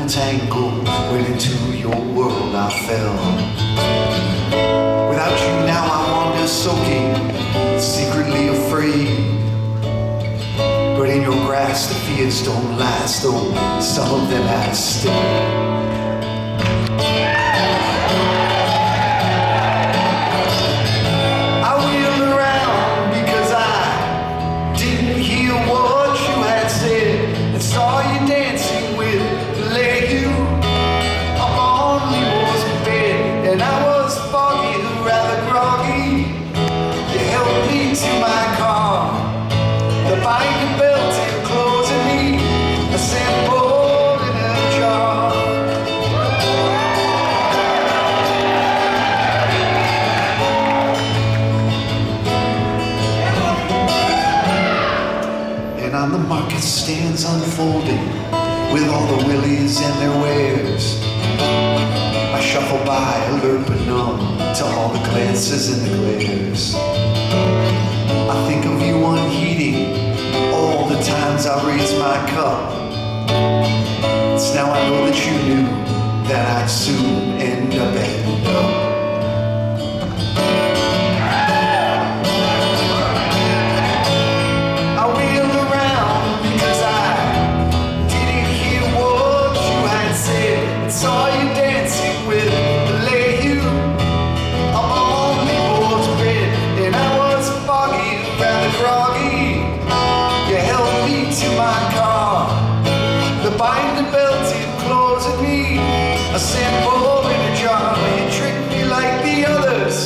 tangled when into your world I fell. Without you now I wander soaking, secretly afraid. But in your grasp the fears don't last, though some of them have stayed. Saw you dancing with the lady up on Leroy's bed, and I was foggy, rather groggy. You helped me to my car, the binding belt enclosing me, a sample in a jar. And on the market stands unfolding with all the willies and their wares. I shuffle by, alert but numb to all the glances and the glares. I think of you unheeding all the times I raised my cup. It's now I know that you knew that I'd soon end up ending up. Saw you dancing with the lady up on Leroy's bed, and I was foggy, rather groggy. You held me to my car, the binding belt enclosing me, a sample in a jar. You tricked me like the others,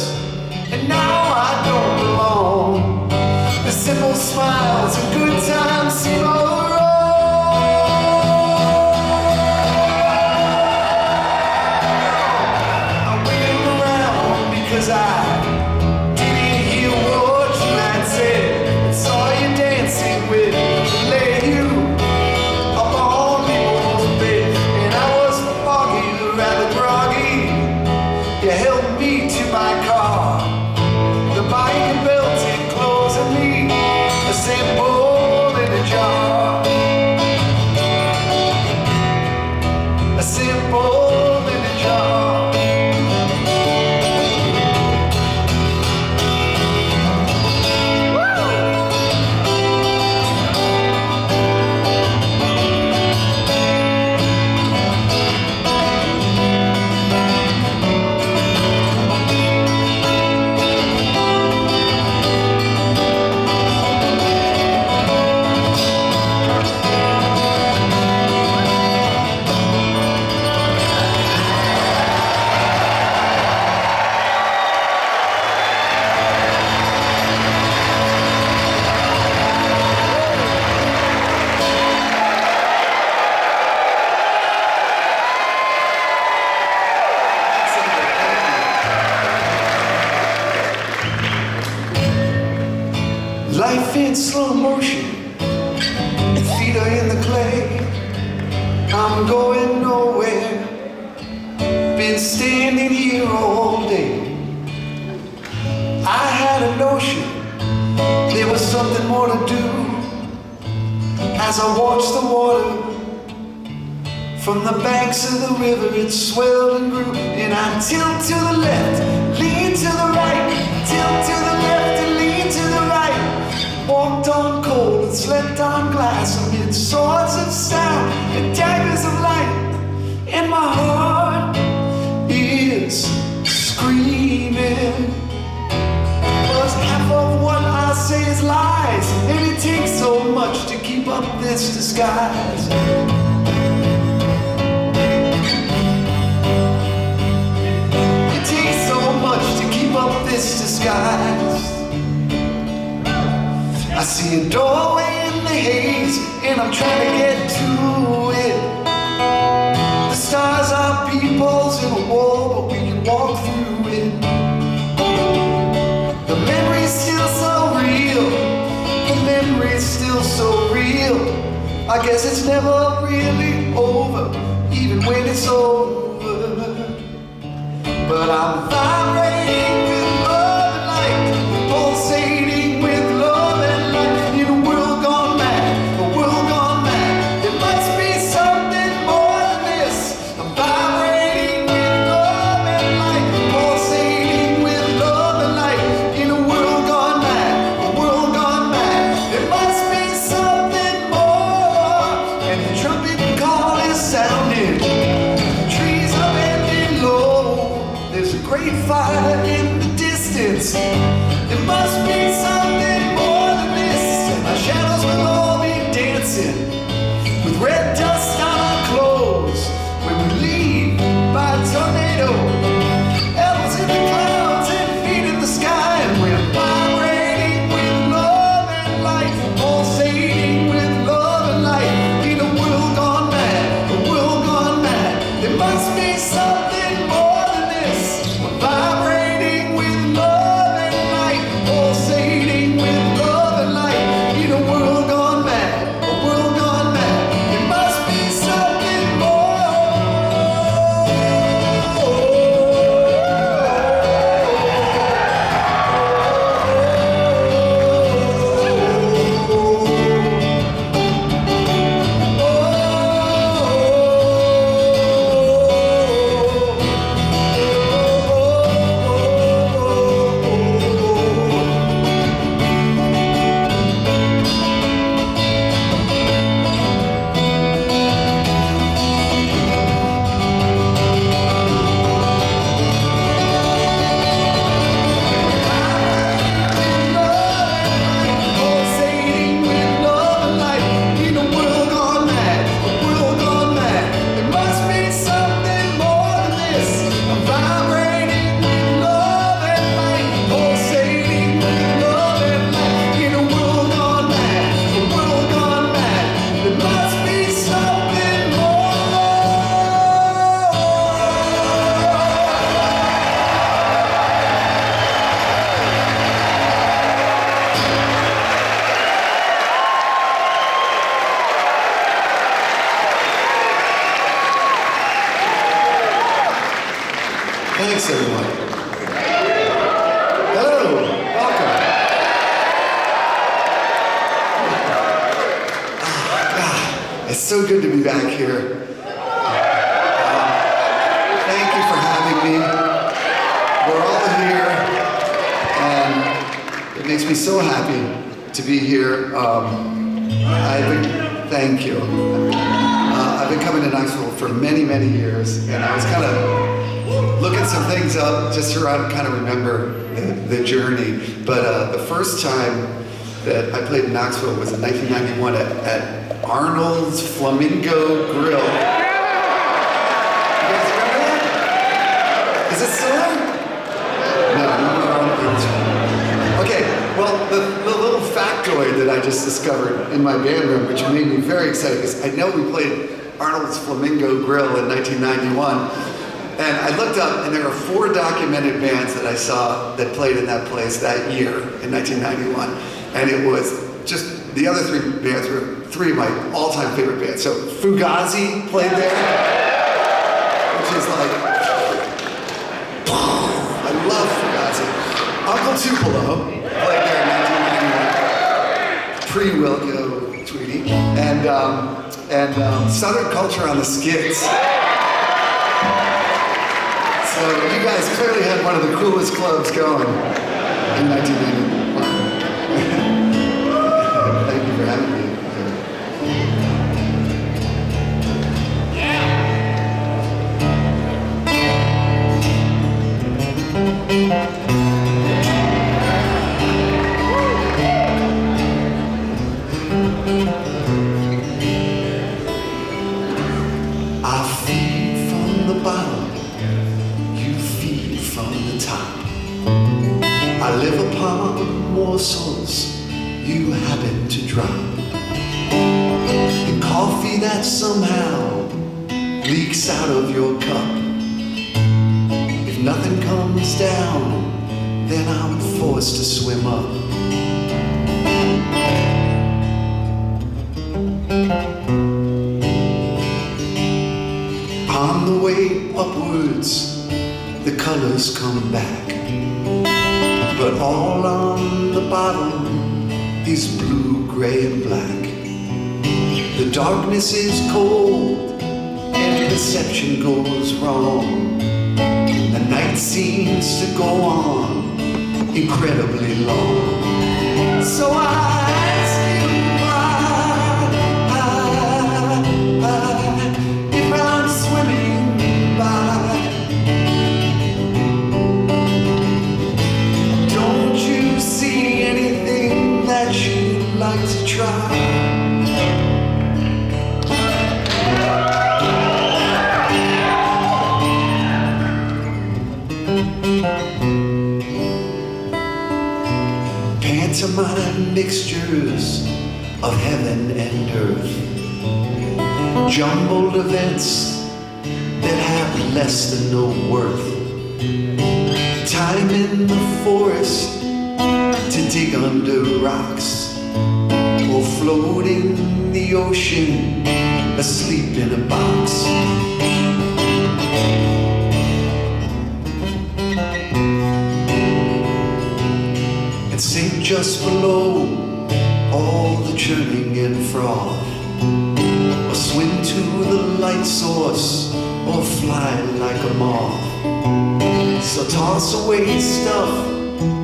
and now I don't belong. The simple smiles and good times seem all wrong. I didn't hear what you had said. Saw you dancing with the lady up on Leroy's bed, and I was foggy, rather groggy. You helped me to my car, the binding belt enclosing me, a sample in a jar, a sample in a jar. Life in slow motion, feet are in the clay. I'm going nowhere, been standing here all day. I had a notion there was something more to do. As I watched the water from the banks of the river, it swelled and grew, and I tilt to the left, lean to the right, tilt to the left and lean to the right. Walked on cold and slept on glass amid swords of sound and daggers of light. And my heart is screaming, but half of what I say is lies, and it takes so much to keep up this disguise. It takes so much to keep up this disguise. I see a doorway in the haze, and I'm trying to get to it. The stars are peepholes in a wall, but we can walk through it. The memory's still so real, the memory's still so real. I guess it's never really over, even when it's over. But I'm vibrating with love and light, pulsating with love and light. In a world gone mad, a world gone mad. There must be something more than this. must be something more than this. We're vibrating with love and light, pulsating with love and light. In a world gone mad, a world gone mad. It must be something more. Thanks, everyone. Hello, welcome. God, it's so good to be back here. Thank you for having me. We're all here, and it makes me so happy to be here. Thank you. I've been coming to Knoxville for many, many years, and I was kind of looking some things up just to kind of remember the journey. But the first time that I played in Knoxville was in 1991 at Arnold's Flamingo Grill. You guys remember that? Is it still on? No, okay, well, the little factoid that I just discovered in my band room, which made me very excited, because I know we played Arnold's Flamingo Grill in 1991. And I looked up, and there were 4 documented bands that I saw that played in that place that year in 1991. And it was just, the other 3 bands were 3 of my all-time favorite bands. So Fugazi played there, which is like, I love Fugazi. Uncle Tupelo played there in 1991, pre-Wilco Tweety, and Southern Culture on the Skids. So you guys clearly had one of the coolest clubs going in 1991. Thank you for having me. I feed from the bottom, from the top. I live upon morsels you happen to drop. The coffee that somehow leaks out of your cup. If nothing comes down, then I'm forced to swim up. On the way upwards, the colors come back, but all on the bottom is blue, gray, and black. The darkness is cold and perception goes wrong. The night seems to go on incredibly long. So I ask you why, if I'm swimming by. Like to try. Pantomime mixtures of heaven and earth, jumbled events that less than no worth. Time in the forest to dig under rocks, or float in the ocean, asleep in a box. And sink just below all the churning and froth, or swim to the light source, or fly like a moth. So toss away stuff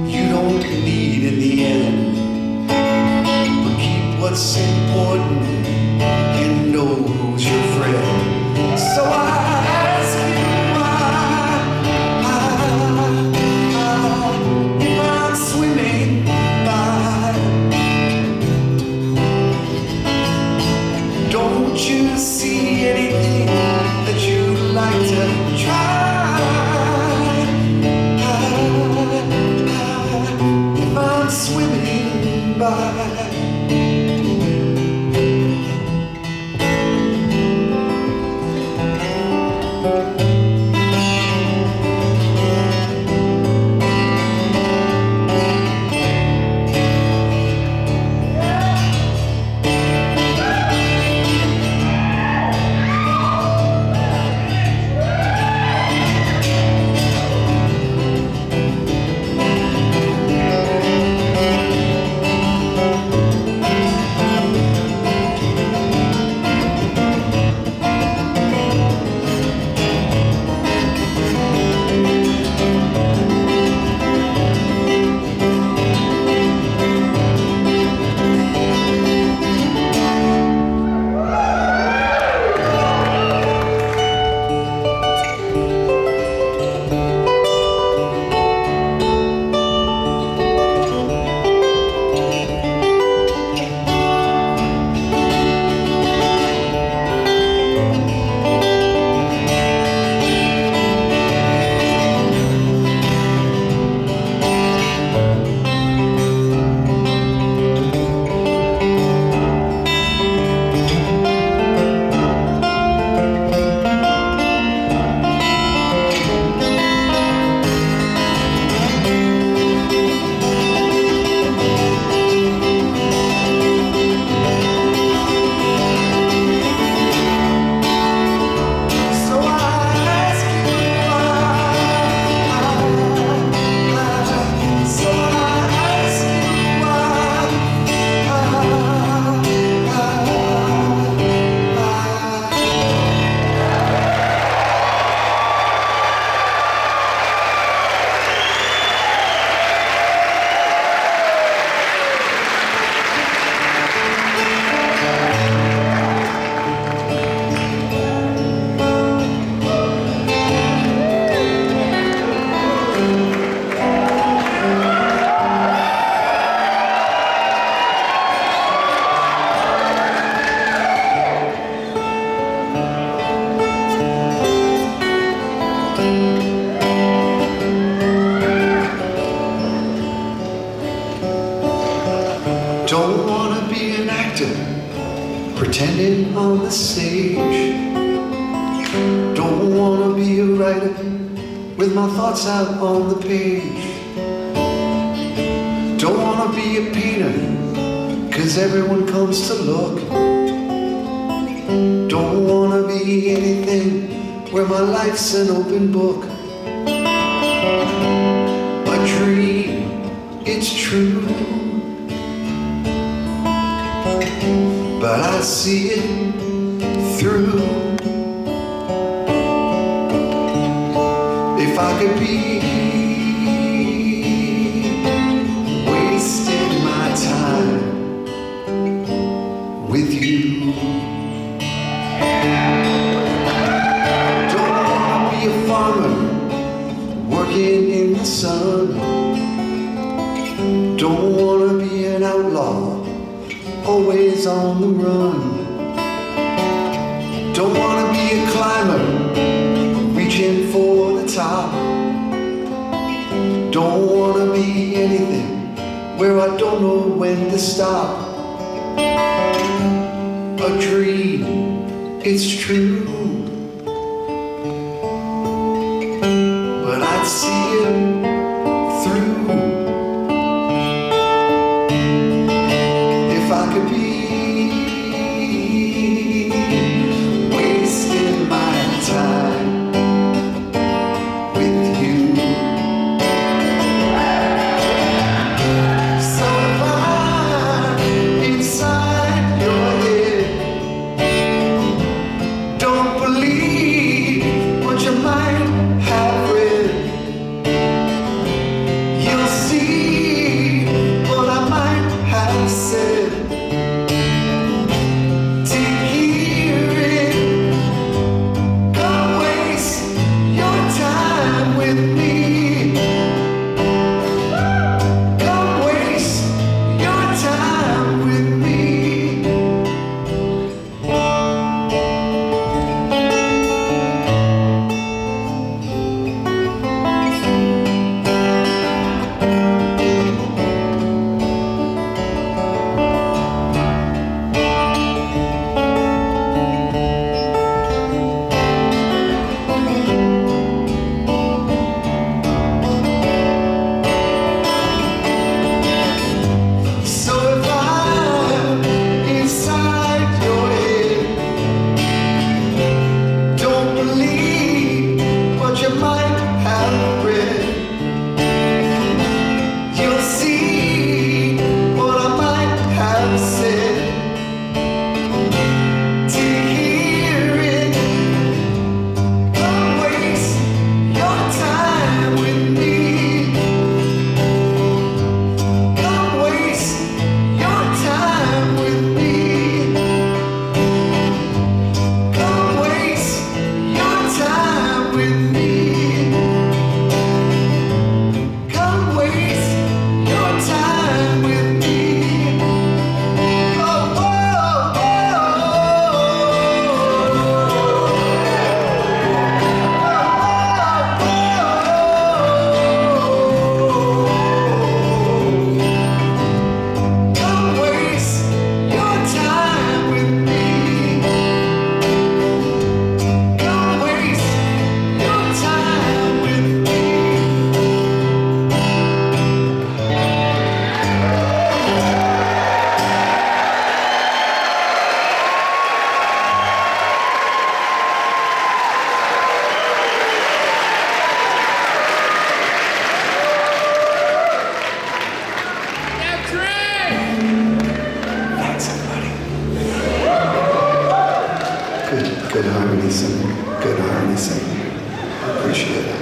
you don't need in the end, but keep what's important and know who's your friend. So I ask you why I'm swimming by. Don't you see anything that you'd like to try? If I'm swimming by. Don't wanna be an actor pretending on the stage. Don't wanna be a writer with my thoughts out on the page. Don't wanna be a painter, 'cause everyone comes to look. Don't wanna be anything where my life's an open book. A dream, it's true, but I see it through. If I could be wasting my time with you. Don't wanna be a farmer working in the sun. Don't wanna be an outlaw always on the run. Don't wanna be a climber reaching for the top. Don't wanna be anything where I don't know when to stop. A dream, it's true, see it through. If I could be wasting my time with you. So if I'm inside your head, don't believe what you might have read. You'll see what I might have said. To hear it, come waste your time with me. Come waste your time with me. So if I'm inside your head, don't believe what you might have read. You'll see what I might have said. To hear it, come waste your time with me. Come waste your time with me. Come waste your time with me. Come waste your time with me. Oh, oh, come waste your time with me. Come waste your time with me. Yeah, Trey! Thanks, everybody. Good harmony singing. Good harmony singing. I appreciate it.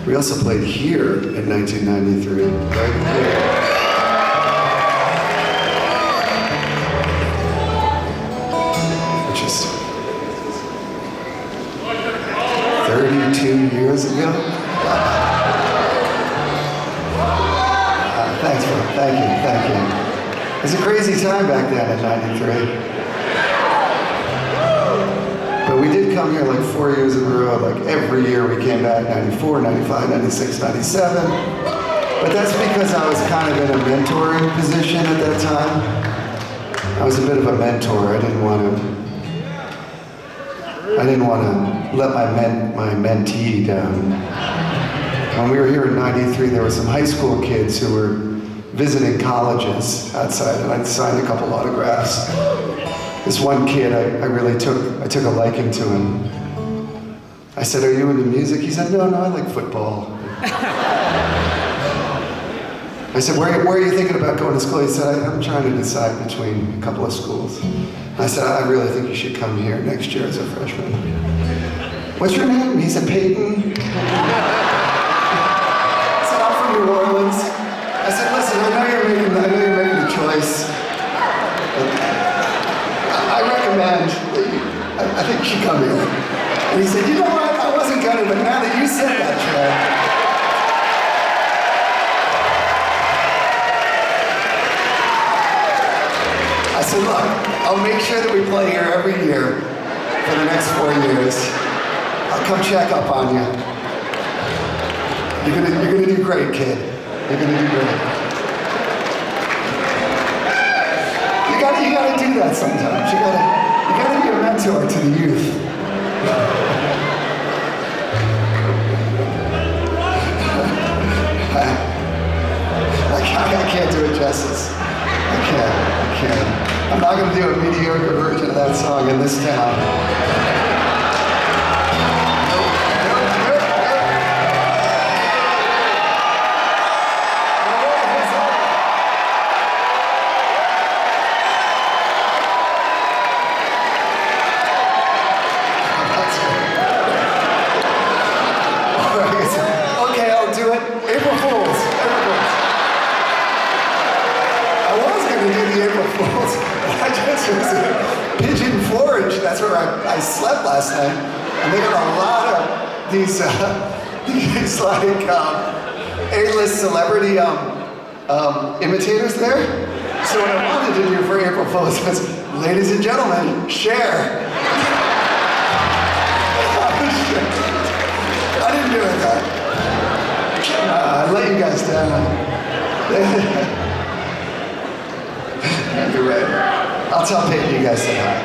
We also played here in 1993, right here. Which is 32 years ago. Thank you. It was a crazy time back then in 93. But we did come here like 4 years in a row, like every year we came back, 94, 95, 96, 97. But that's because I was kind of in a mentoring position at that time. I was a bit of a mentor. I didn't want to let my mentee down. When we were here in 93, there were some high school kids who were visiting colleges outside, and I signed a couple autographs. This one kid, I took a liking to him. I said, "Are you into music?" He said, "No, I like football." I said, where are you thinking about going to school?" He said, "I'm trying to decide between a couple of schools." I said, "I really think you should come here next year as a freshman." "What's your name?" He said, "Peyton." I said, "I'm from New Orleans." I said, "Listen, I know you're making a choice. I recommend I think you should come here." And he said, "You know what? I wasn't gonna, but now that you said that, Trey." I said, "Look, I'll make sure that we play here every year for the next 4 years. I'll come check up on you. You're gonna do great, kid. You're gonna do great." You gotta do that sometimes. You gotta be a mentor to the youth. I can't do it justice. I can't. I'm not gonna do a mediocre version of that song in this town. Okay, I'll do it. April Fools. I was going to do the April Fools. I just was in Pigeon Forge. That's where I slept last night. And they got a lot of these like A-list celebrity imitators there. So what I wanted to do for April Fools was, ladies and gentlemen, share. I didn't do it though. I let you guys down. You're right. I'll tell Peyton you guys say hi.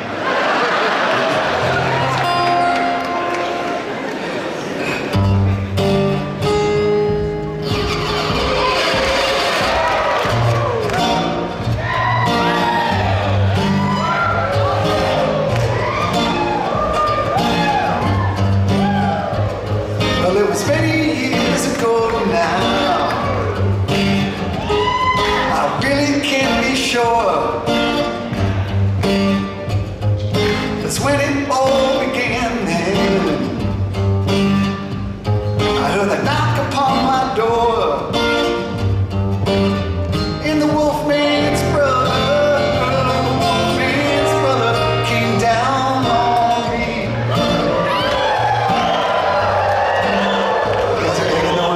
Well, it was many years ago now. I really can't be sure. That's when it all began then. I heard the knock upon my door. And the Wolfman's brother came down on me. That's okay, I know.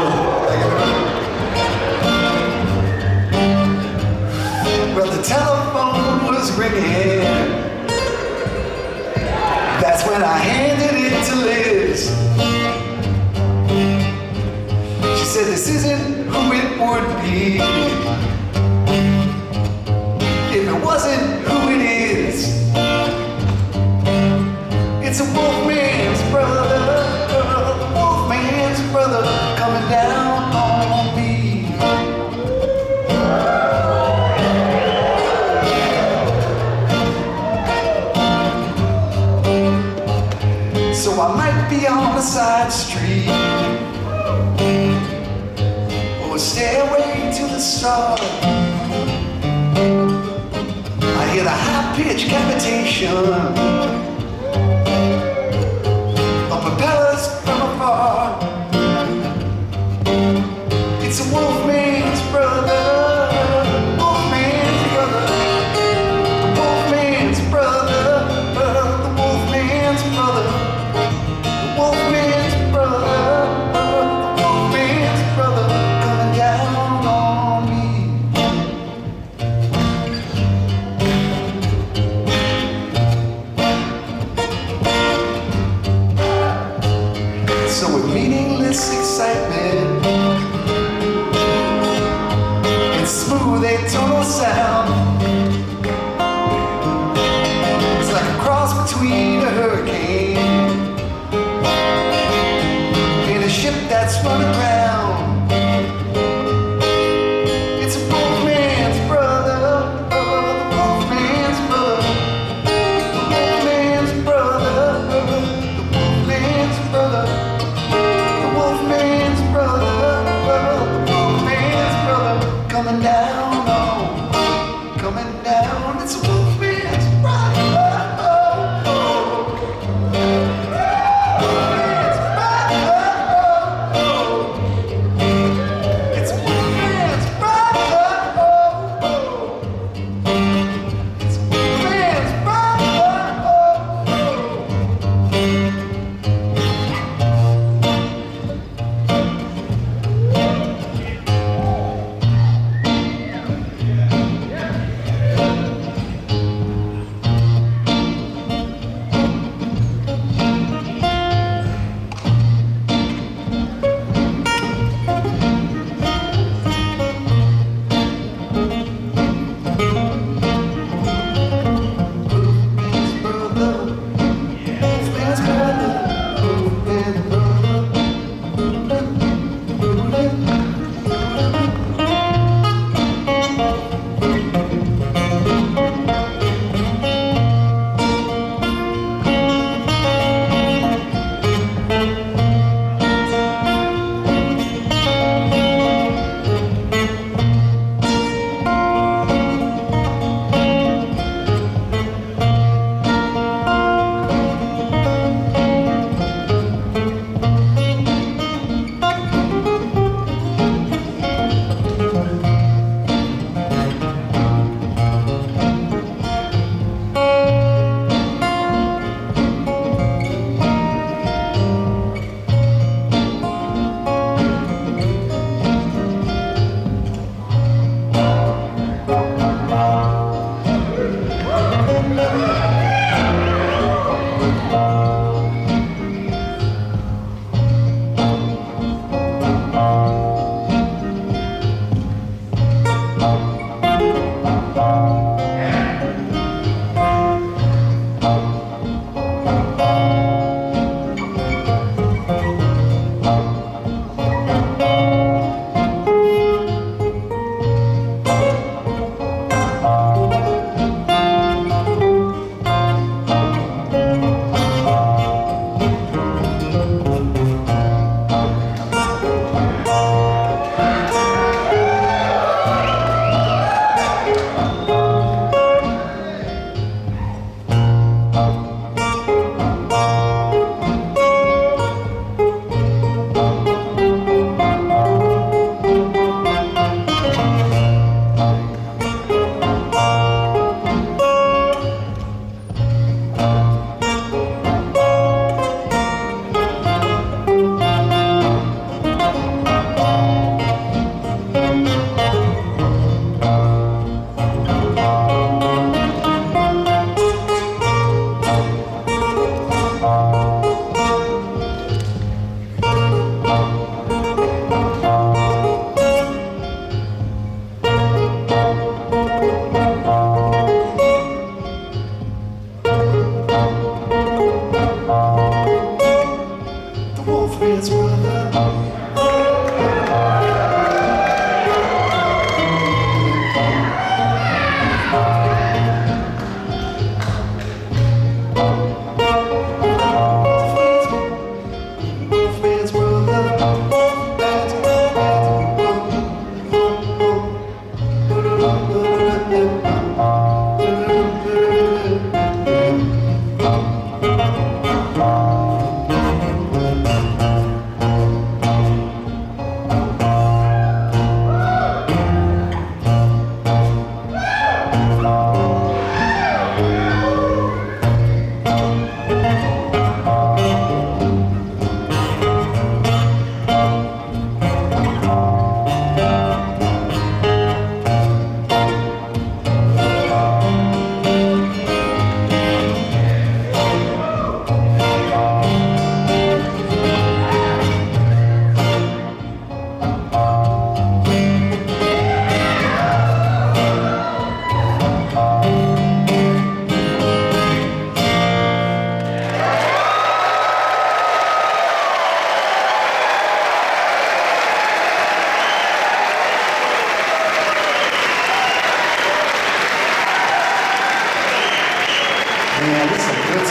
Well, the telephone was ringing. That's when I handed it to Liz. She said, "This isn't who it would be if it wasn't who it is. It's a Wolfman's brother coming down on me." So I might be on a side street or a stairway to the stars. pitch cavitation of propellers from afar. It's a wolfman's brother, wolfman's brother, the wolfman's brother, the wolfman's brother, the wolfman's brother, the wolfman's brother coming down on me. So with meaningless excitement and smooth atonal sound, it's like a cross between a hurricane and a ship that's run aground. It's a wolfman's brother, the wolfman's brother, the wolfman's brother, the wolfman's brother. The wolfman's brother, the wolfman's brother, coming down on, coming down.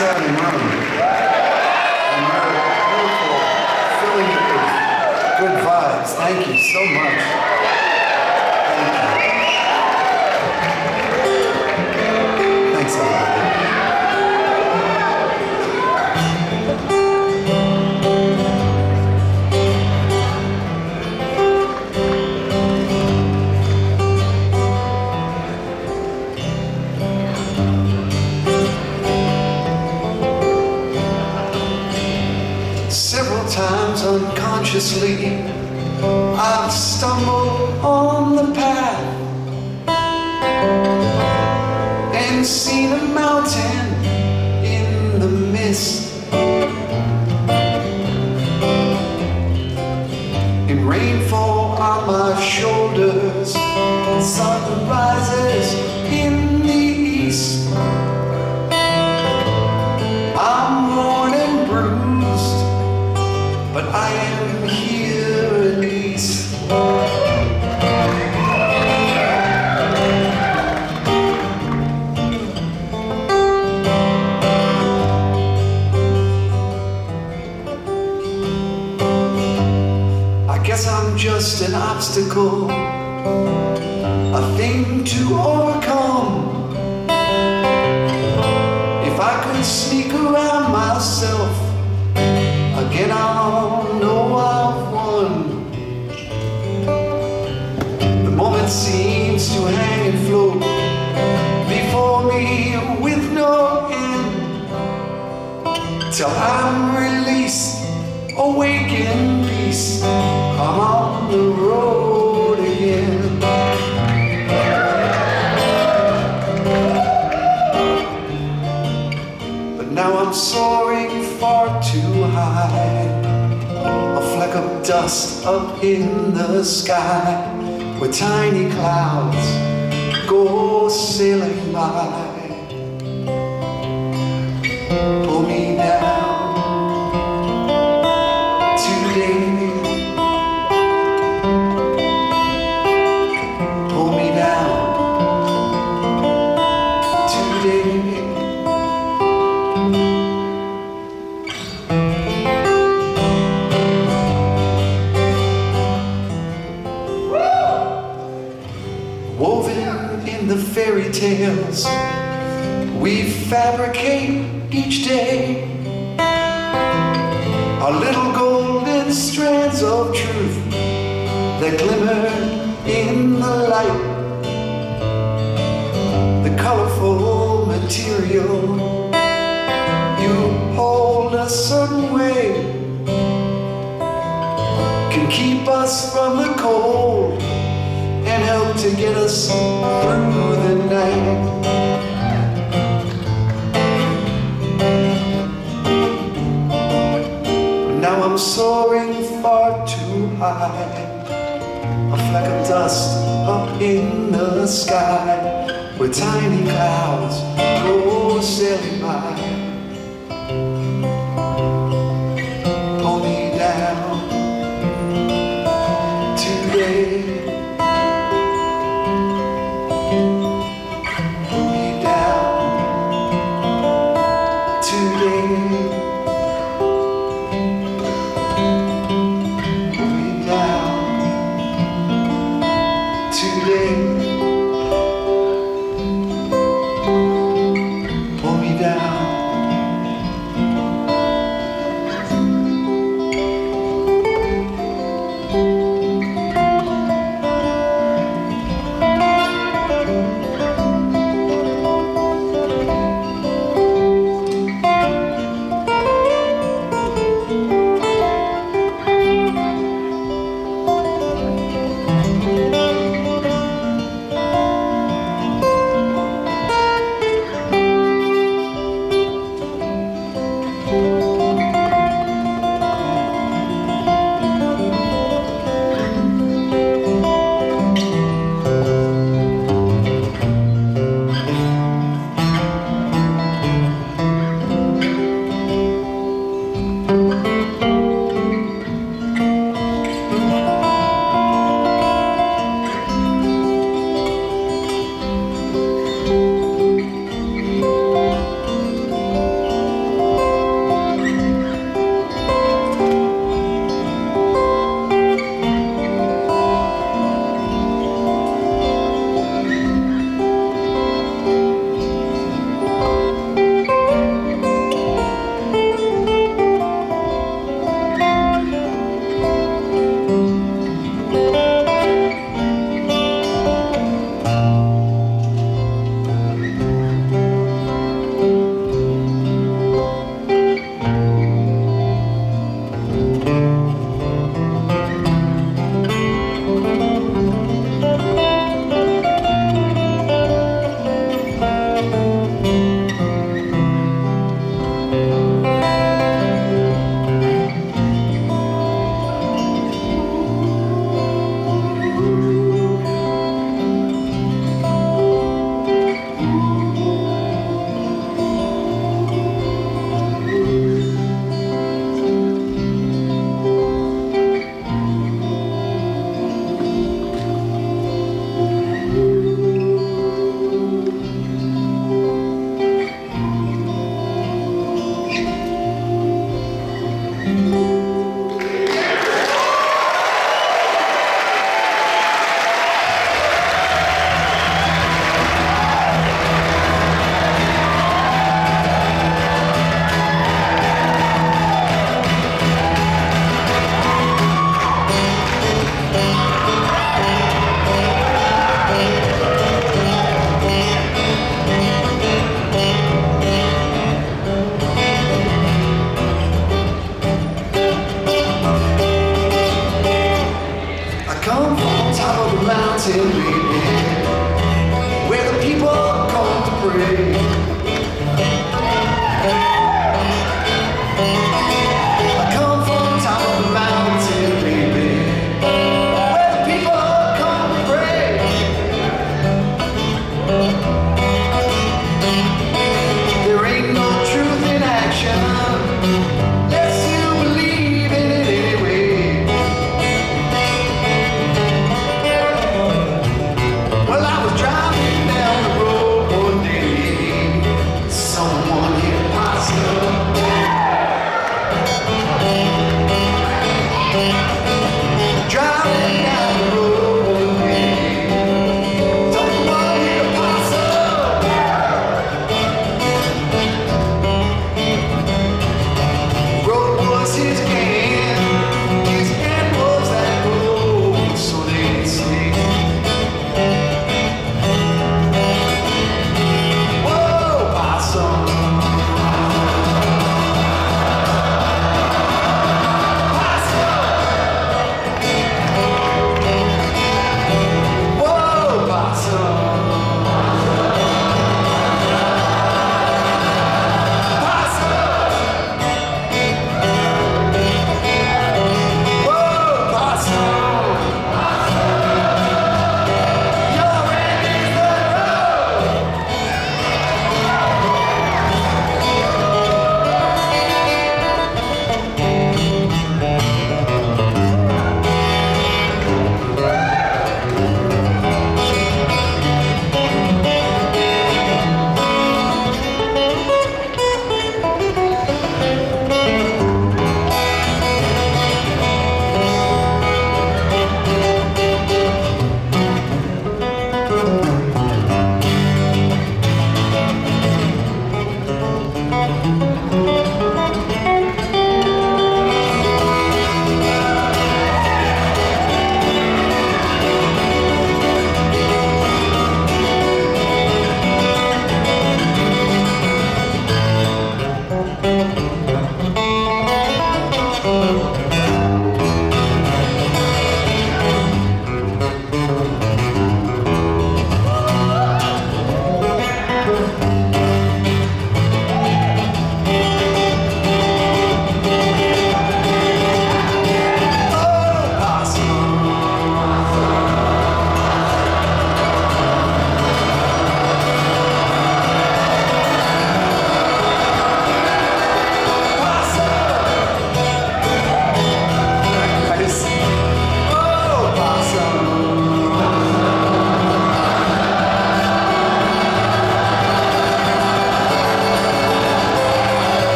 sounding room. And you're beautiful, filling it with good vibes. Thank you so much. Thank you. Thanks, everybody. Several times unconsciously I've stumbled on the path and seen a mountain in the mist. And rainfall on my shoulders, sun rises in the east. I'm worn and bruised, but I am here at least. I guess I'm just an obstacle, a thing to overcome. If I could sneak around myself again, I'll know I've won. The moment seems to hang and float before me with no end, till I'm released, awake in peace. I'm on the road again. But now I'm soaring far too high, a fleck of dust up in the sky, where tiny clouds go sailing by. Pull me down today. Pull me down today. Woven in the fairy tales we fabricate each day, are little golden strands of truth that glimmer in the light. The colorful material you hold a certain way can keep us from the cold and help to get us through the night. Now I'm soaring far too high, a fleck of dust up in the sky, where tiny clouds go sailing by. Pull me down today. Pull me down today. Pull me down today. Pull me down. come from top of the mountain, baby, where the people come to pray. I come from top of the mountain, baby, where the people come to pray. There ain't no truth in action unless you believe in it anyway. Well, I was driving down the road one day,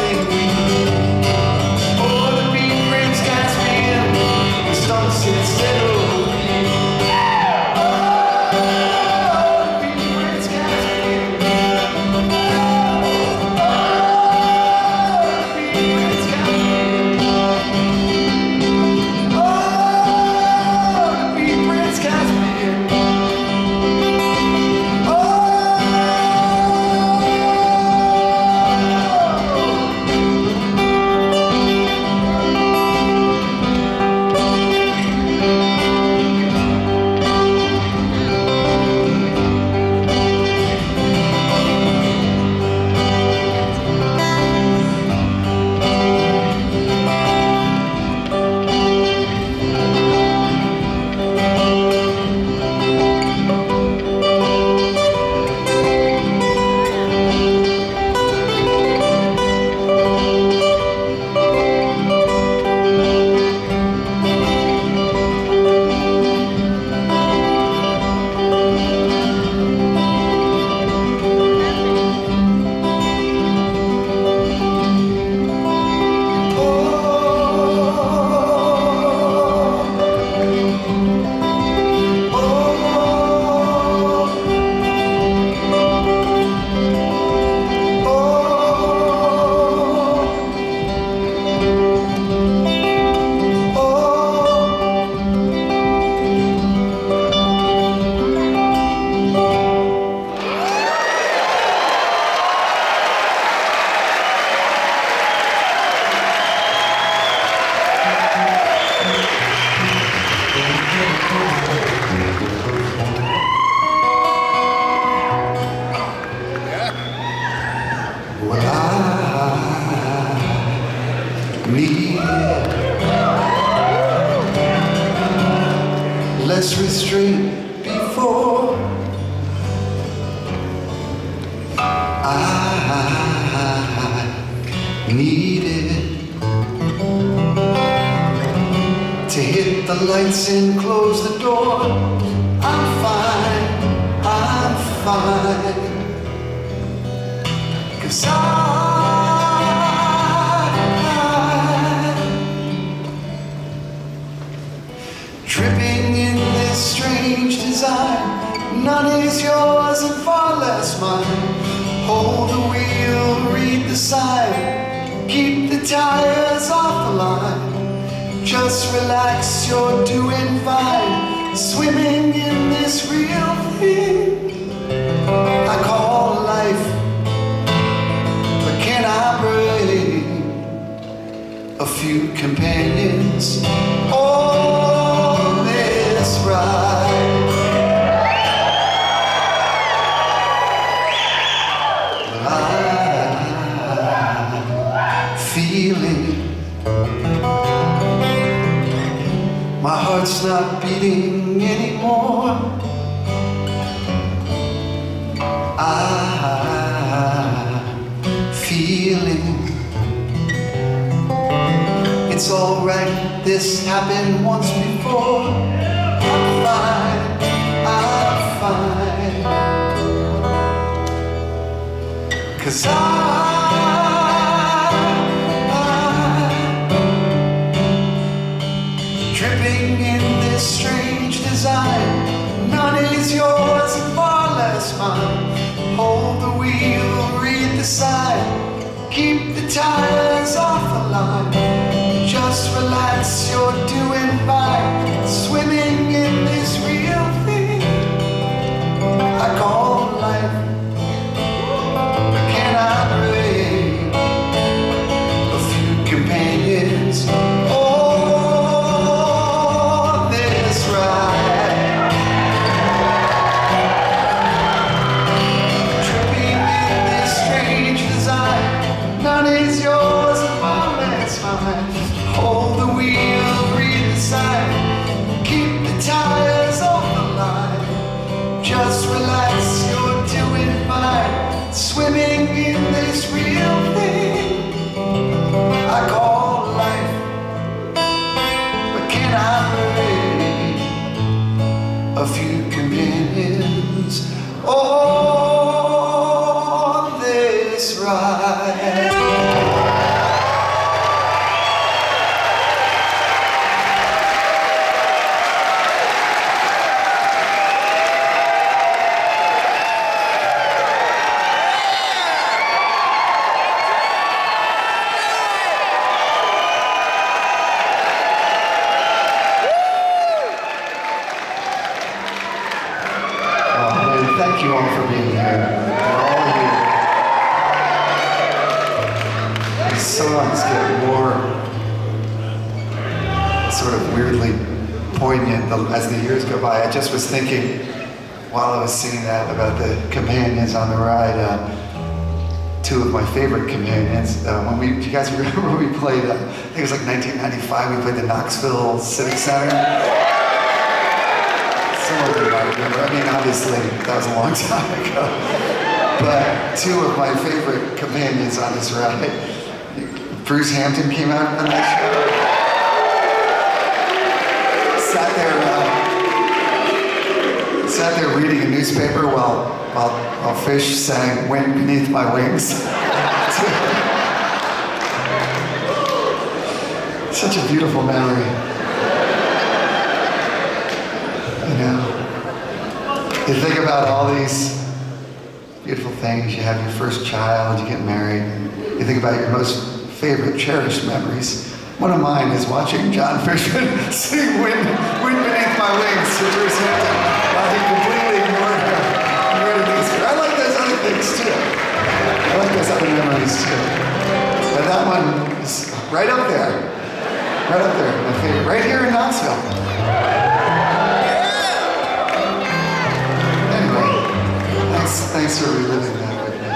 gasoline. Oh, the beat brings gasoline. The stomach sits still. What I need, less restraint before I needed to hit the lights and close the door. I'm fine, I'm fine. 'Cause tripping in this strange design. None is yours and far less mine. Hold the wheel, read the sign. Keep the tires off the line. Just relax, you're doing fine. Swimming in this real thing I call life. But can I bring a few companions on this ride? I'm feeling my heart's not beating anymore. I'm feeling it's alright, this happened once before. I'm fine, I'm fine. 'Cause tripping in this strange design. None is yours and far less mine. Hold the wheel, read the sign. Keep the tires off the line. Just relax, you're doing fine. Swimming in this real thing I call life. But can I bring a few companions on this ride? Tripping in this strange design. None is yours and one is mine. Hold the wheel, read the sign. Keep the tires off the line. Just relax, you're doing fine. Swimming in this real thing I call life. But can I bring a few companions on this ride? these songs get more sort of weirdly poignant as the years go by. I just was thinking while I was singing that about the companions on the ride, two of my favorite companions. Do you guys remember when we played, I think it was like 1995, we played the Knoxville Civic Center? Some of you might remember. I mean, obviously, that was a long time ago. But two of my favorite companions on this ride, Bruce Hampton came out on that show. Sat there reading a newspaper while Fish sang "Wind Beneath My Wings." Such a beautiful memory. You know, you think about all these beautiful things. You have your first child, you get married. You think about your most favorite, cherished memories. One of mine is watching John Fishman sing Wind Beneath My Wings to Bruce Hampton while he completely ignored her. I like those other things too. I like those other memories too. But that one is right up there. Right up there, my favorite. Right here in Knoxville. Anyway, thanks for reliving that with me.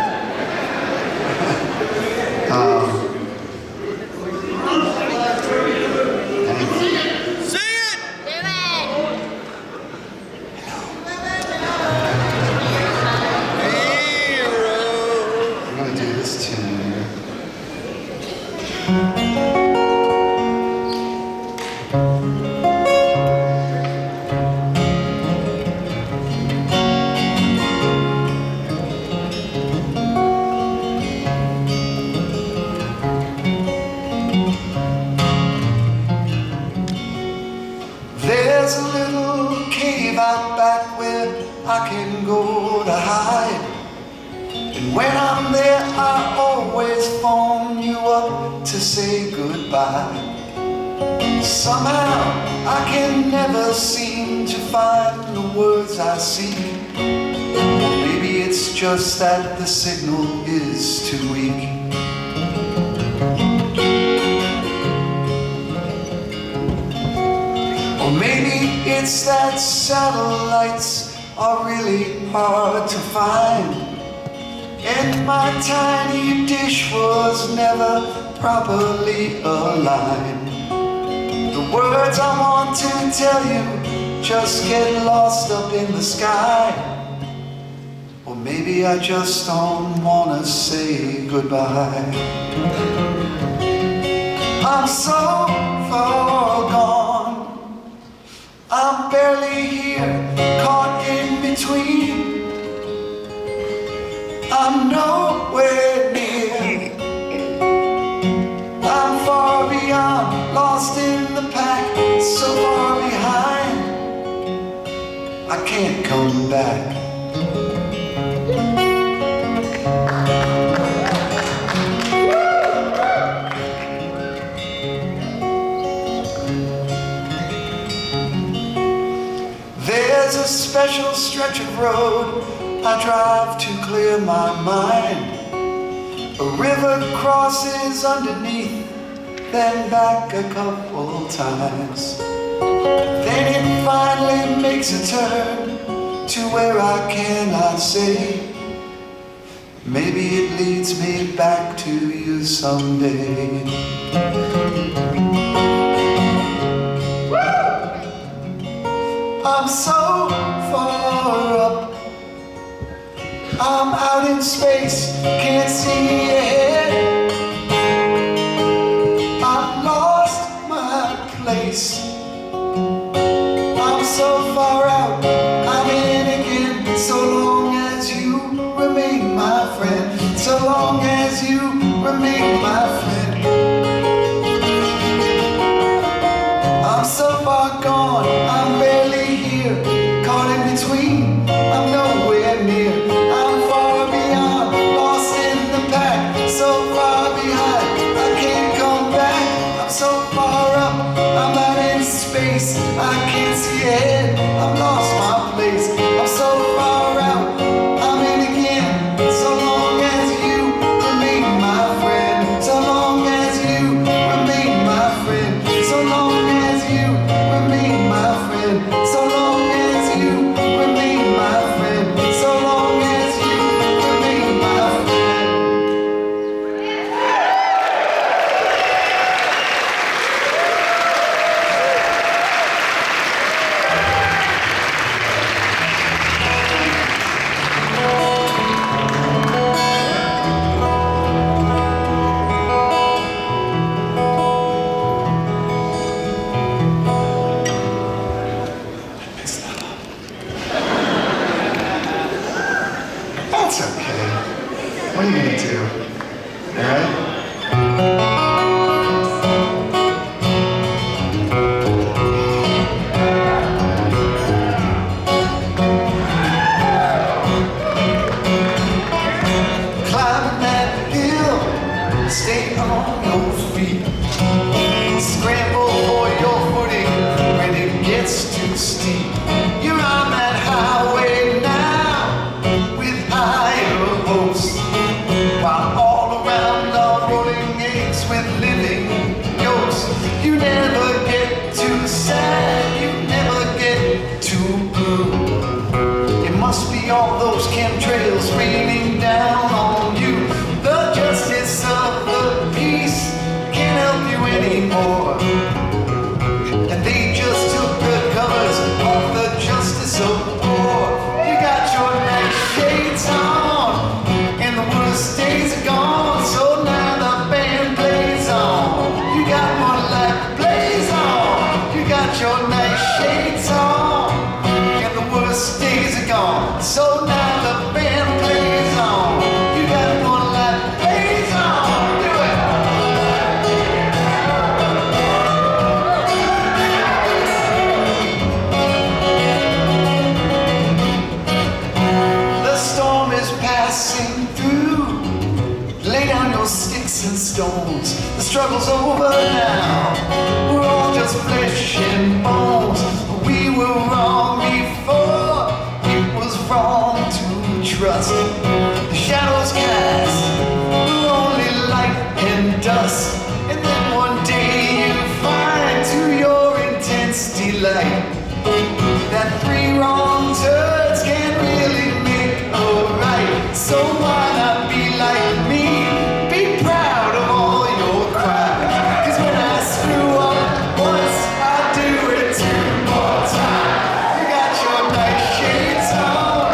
There's a little cave out back where I can go to hide. And when I'm there, I always phone you up to say goodbye. Somehow I can never seem to find the words I seek. Or maybe it's just that the signal is too weak. Or maybe it's that satellites are really hard to find, and my tiny dish was never properly aligned. The words I want to tell you just get lost up in the sky. Or maybe I just don't want to say goodbye. I'm so far gone, I'm barely here, caught in between. I'm nowhere near, I'm far beyond, lost in the pack, so far behind, I can't come back. There's a special stretch of road I drive to clear my mind. A river crosses underneath, then back a couple times. Then it finally makes a turn to where I cannot say. Maybe it leads me back to you someday. I'm so far up, I'm out in space, can't see ahead. I've lost my place, I'm so far out, I'm in again. So long as you remain my friend, so long as you remain my friend. I'm so far gone, I'm barely here, caught in between, I'm nowhere near. I'm far beyond, lost in the pack, so far behind, I can't come back. I'm so far up, I'm out in space, I can't see ahead, I've lost my place. I'm so far out, I'm in again, so long as you remain my friend, so long stay on your feet. Scramble for your footing when it gets too steep. You're on that highway now with higher hopes, while all around are rolling aches with living yokes. You never get too sad, you never get too blue. It must be all those chemtrails raining down on you. The justice of the peace can't help you anymore, and they just took the covers off the justice of war. You got your nice shades on, and the worst days are gone, so now the band plays on. You got one light blaze on. You got your nice shades on, and the worst days are gone, so now the band plays on. You got one light blaze on. Do it. The storm is passing through. Lay down your sticks and stones. The struggle's over now. We're all just flesh and bones. We were wrong before. It was wrong to trust. The shadows cast were only light and dust. And then one day you find to your intense delight that three wrong turns can't really make a right. So why not be like me? Be proud of all your crimes. 'Cause when I screw up once, I do it two more times. You got your nice shades on,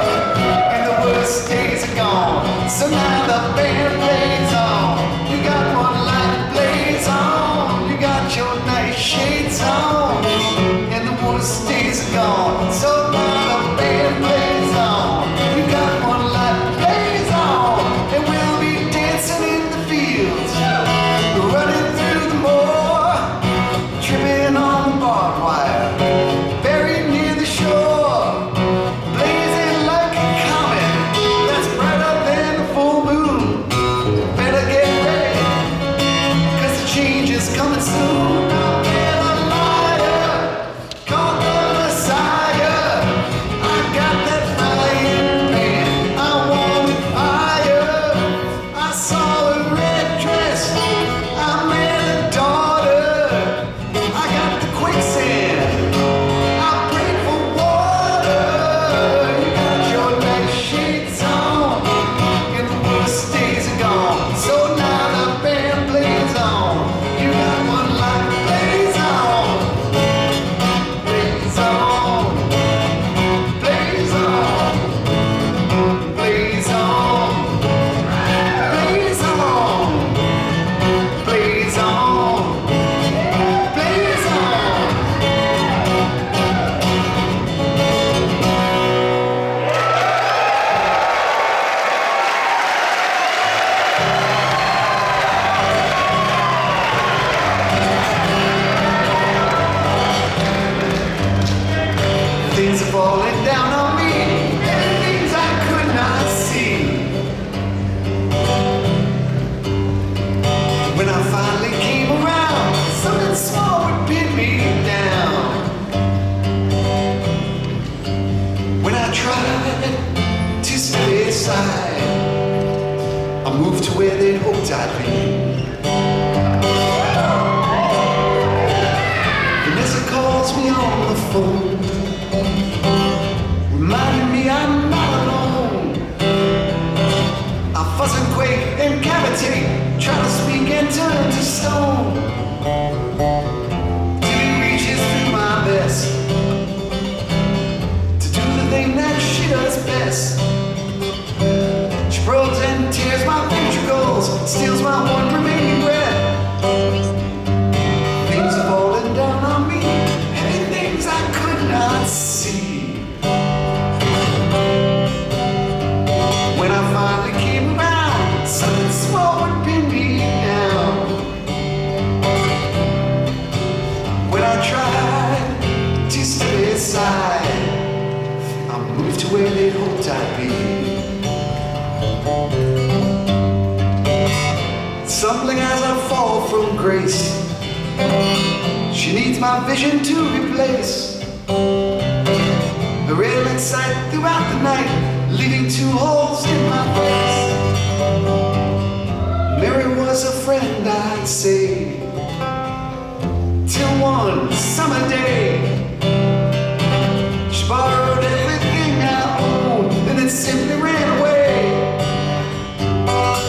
and the worst days are gone, so now the band plays on. You got one light blaze on. You got your nice shades on, and the worst days are gone, so now the band plays on. You got one light blaze on, and we'll be dancing in the fields, running through the moor, tripping on the barbed wire, buried near the shore, blazing like a comet that's brighter than the full moon. Better get ready, 'cause the change is coming soon. I'll get a liar, call the Messiah. I got that frying pan, I wanted fire. I saw a red dress, I met a daughter. I got the quicksand, I prayed for water. You got your nice shades on, and the worst days are gone, so now the band plays on. You got one light blaze on. Blaze on. Blaze on. Blaze on. Blaze on. Blaze on. Blaze on. Things are falling down on me, and things I could not see. When I finally came around, something small would pin me down. When I tried to stay aside, I moved to where they'd hoped I'd be. Vanessa calls me on the phone, reminding me I'm not alone. I fuss and quake and cavitate, try to speak and turn to stone, till he reaches through my vest to do the thing that she does best. She probes and tears my ventricles, steals my one fall from grace. She needs my vision to replace the railing sight throughout the night, leaving 2 holes in my face. Mary was a friend, I'd say, till one summer day she borrowed everything I owned and then simply ran away.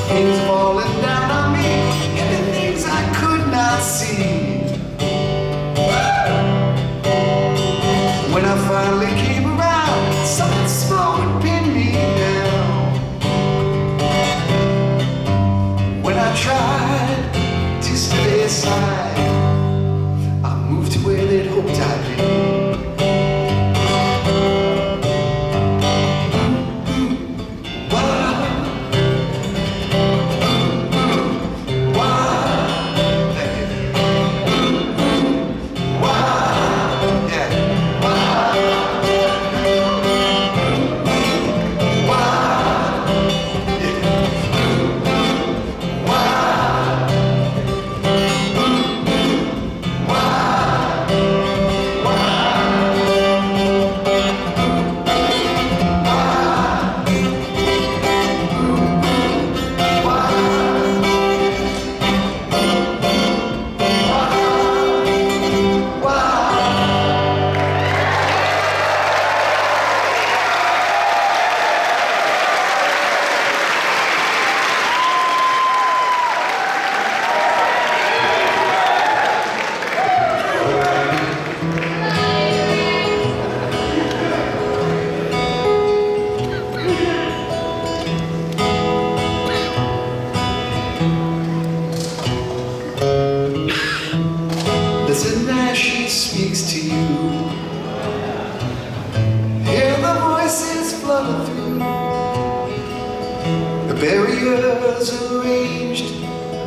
Things falling down on me, and the things I could not see. When I finally came around, something small would pin me down. When I tried to stay aside, I moved to where they'd hoped I'd be. Listen as she speaks to you. Hear the voices flutter through the barriers arranged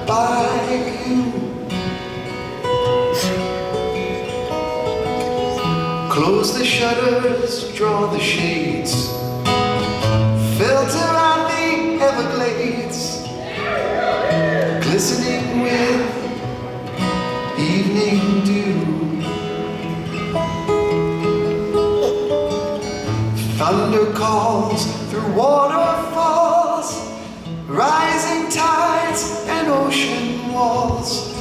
by you. Close the shutters, draw the shades, filter out the Everglades, glistening with evening dew. Thunder calls through waterfalls, rising tides and ocean walls.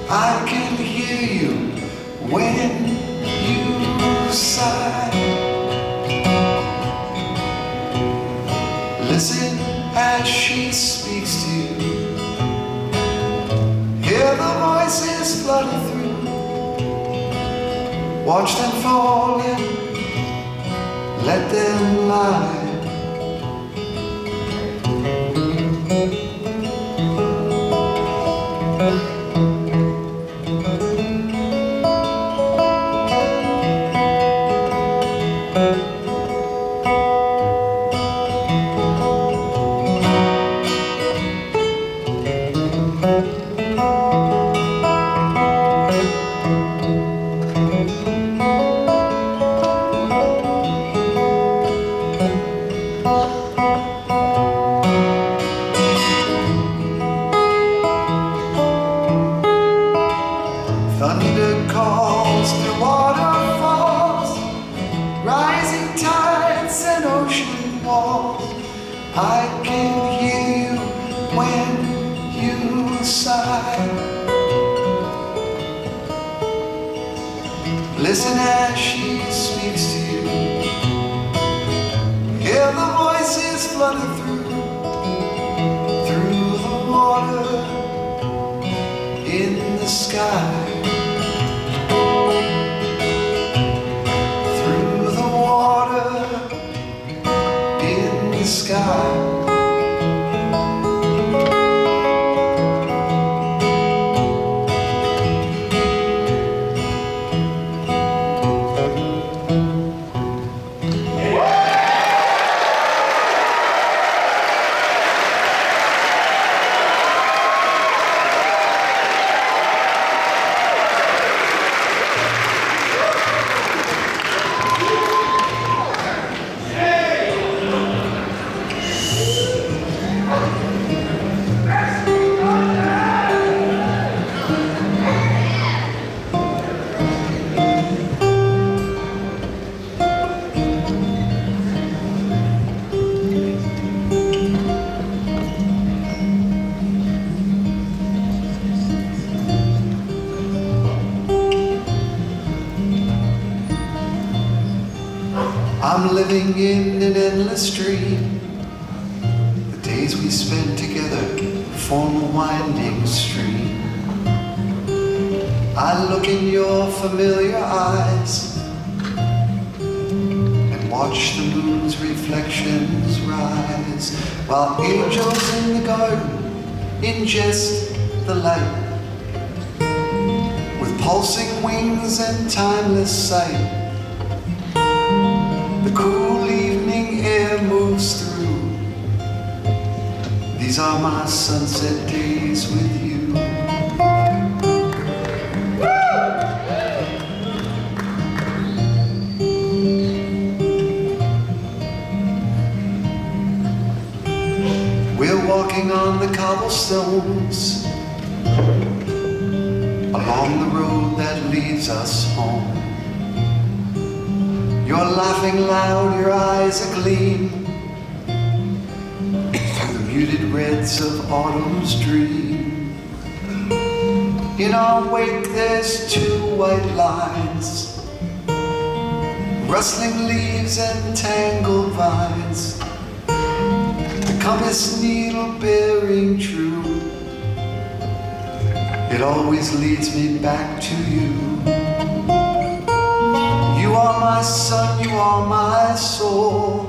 I can hear you when you sigh. Listen as she speaks to you. Hear the voices flutter through. Watch them fall in, let them lie. Thunder calls through waterfalls, rising tides and ocean walls. I can hear you when you sigh. Listen as she speaks to you. Hear the voices flutter through the water in the sky. Sky. I'm living in an endless dream. The days we spent together form a winding stream. I look in your familiar eyes and watch the moon's reflections rise, while angels in the garden ingest the light with pulsing wings and timeless sight. The cool evening air moves through. These are my sunset days with you. We're walking on the cobblestones along the road that leads us home. You're laughing loud, your eyes agleam through the muted reds of autumn's dream. In our wake there's two white lines, rustling leaves and tangled vines, the compass needle bearing true. It always leads me back to you. You are my sun, you are my soul.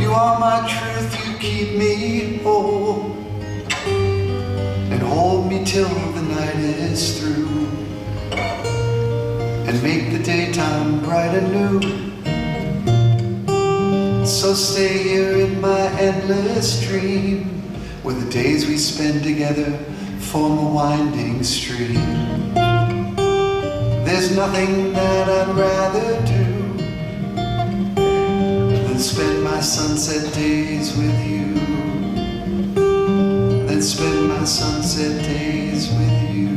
You are my truth, you keep me whole. And hold me till the night is through, and make the daytime bright and new. So stay here in my endless dream, where the days we spend together form a winding stream. There's nothing that I'd rather do than spend my sunset days with you. Than spend my sunset days with you.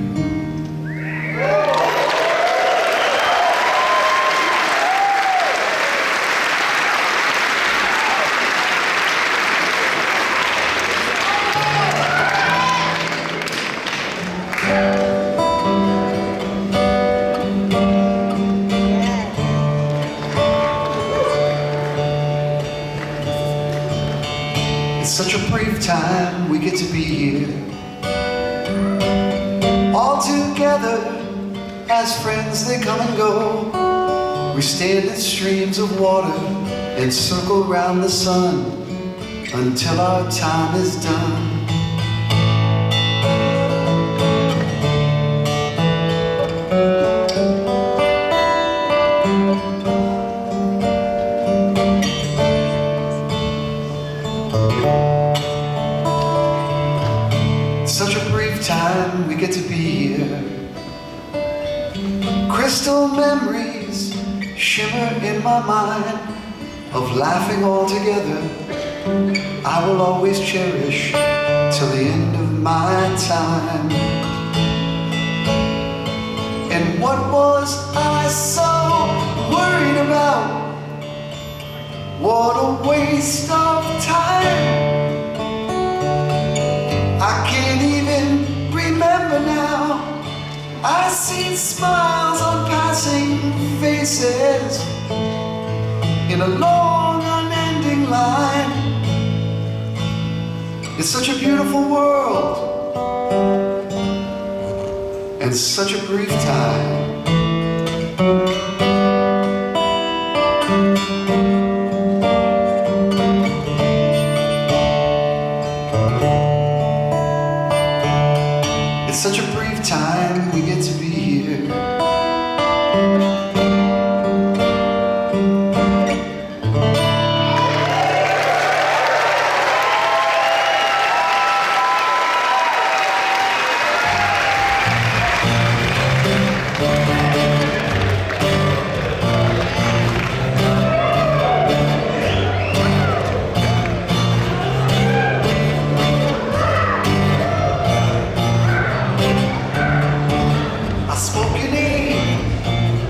It's such a brief time we get to be here, all together as friends. They come and go. We stand at streams of water and circle round the sun until our time is done. Such a brief time we get to be here. Crystal memories shimmer in my mind of laughing all together. I will always cherish till the end of my time. And what was I so worried about? What a waste of time. I can't even remember now. I see smiles on passing faces in a long, unending line. It's such a beautiful world and such a brief time. It's such a brief time we get to be here. I spoke your name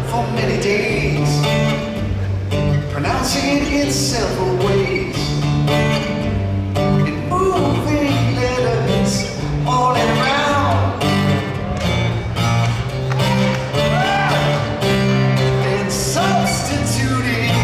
for many days, pronouncing it in several ways, in moving letters all around, and substituting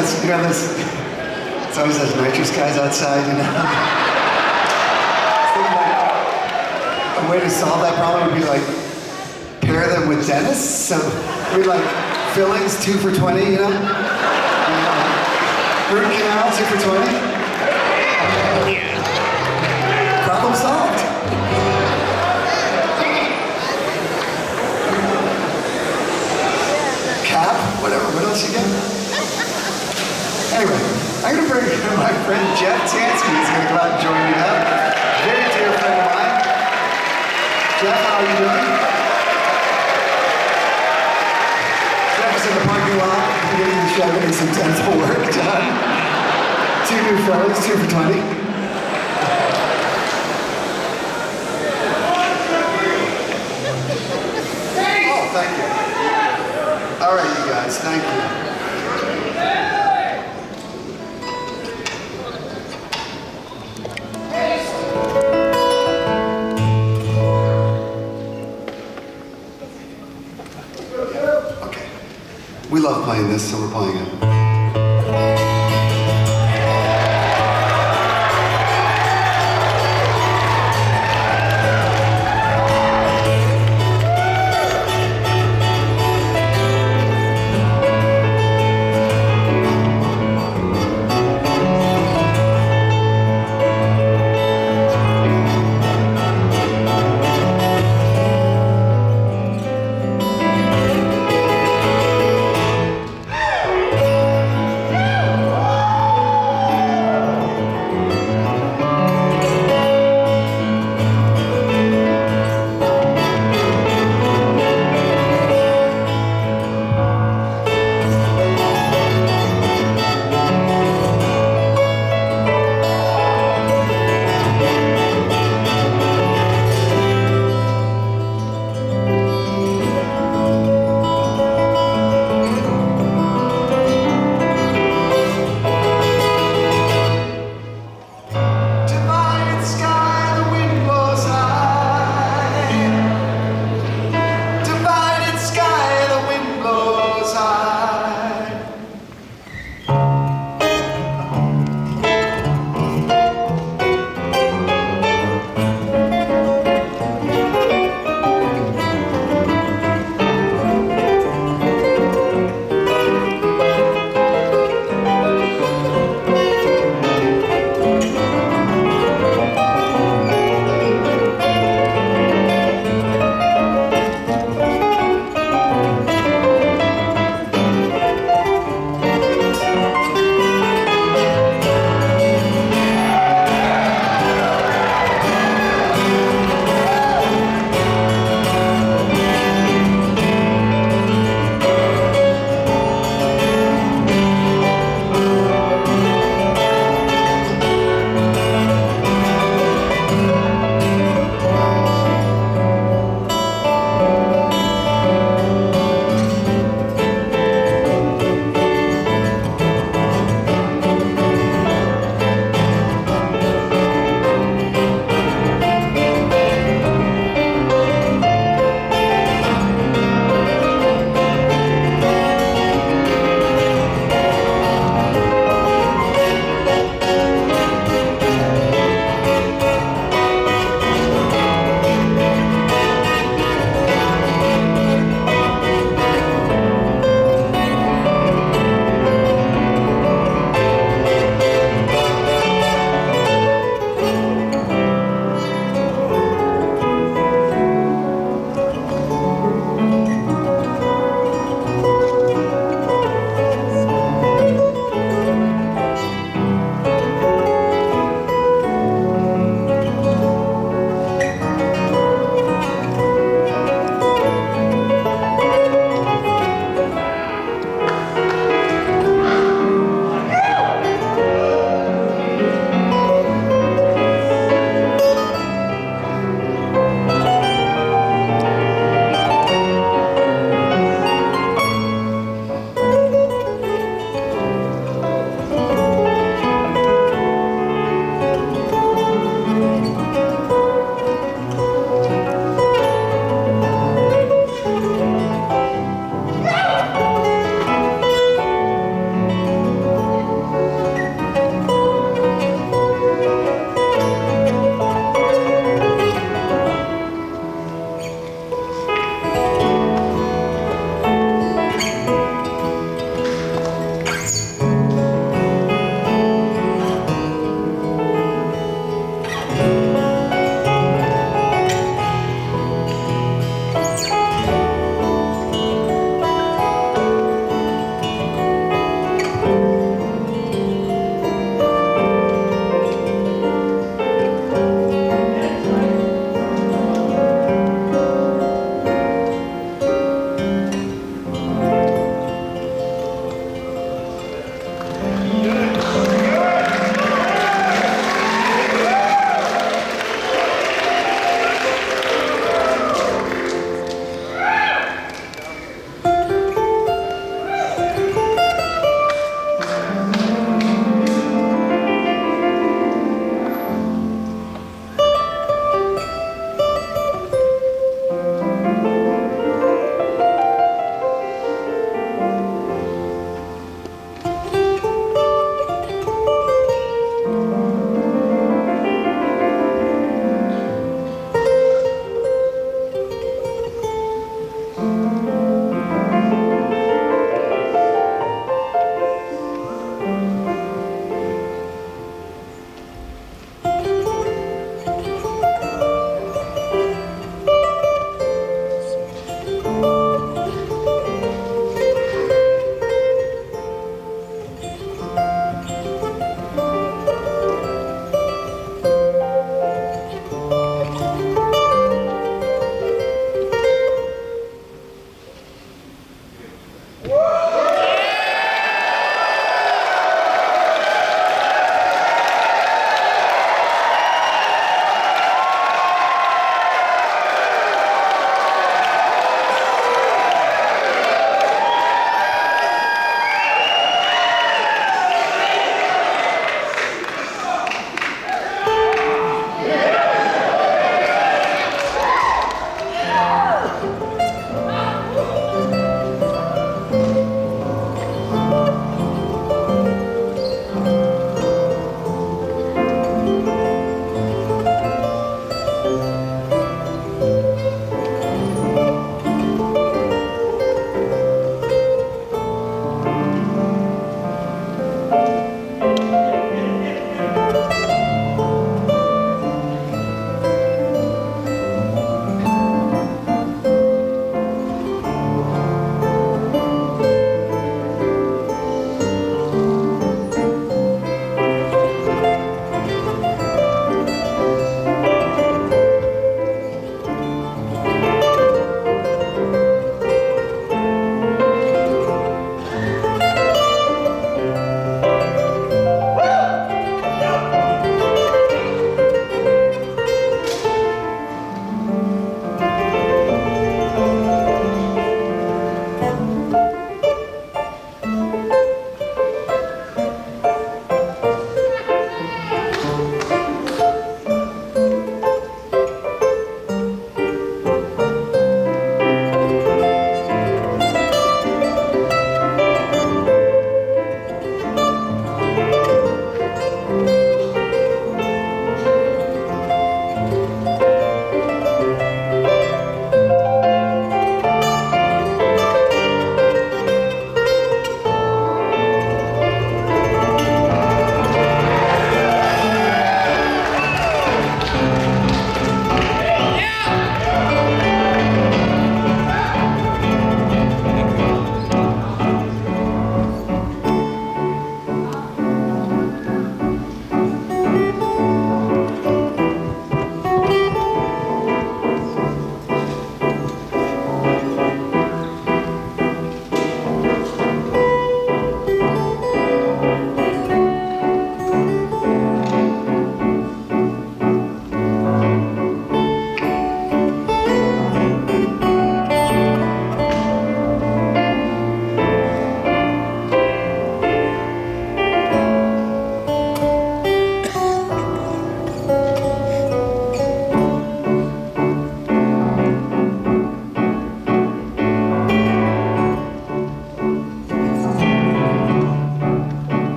it's always those nitrous guys outside, you know? So like, a way to solve that problem would be like, pair them with dentists. So we like, fillings 2 for $20, you know? Root canal 2 for $20. Problem solved. Cap, whatever, what else you get? Anyway, I'm gonna bring my friend Jeff Tansky. He's gonna go out and join me now. Very dear friend of mine. Jeff, how are you doing? Jeff is in the parking lot, beginning the show, getting some dental work done. 2 new fellas, 2 for $20. Oh, thank you. All right, you guys, thank you. We love playing this, so we're playing it.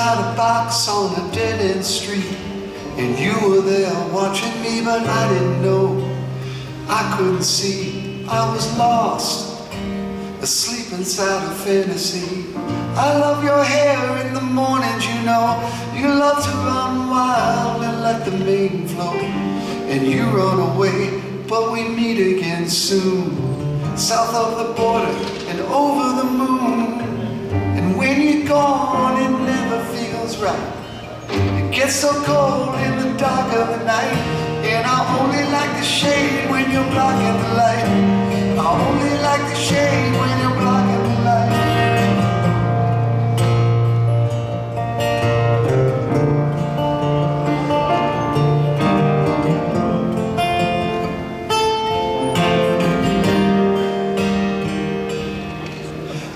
inside a box on a dead-end street, and you were there watching me, but I didn't know. I couldn't see, I was lost, asleep inside a fantasy. I love your hair in the mornings, you know. You love to run wild and let the main flow, and you run away, but we meet again soon, south of the border and over the moon. And when you're gone, it never feels right. It gets so cold in the dark of the night, and I only like the shade when you're blocking the light. I only like the shade when you're blocking the light.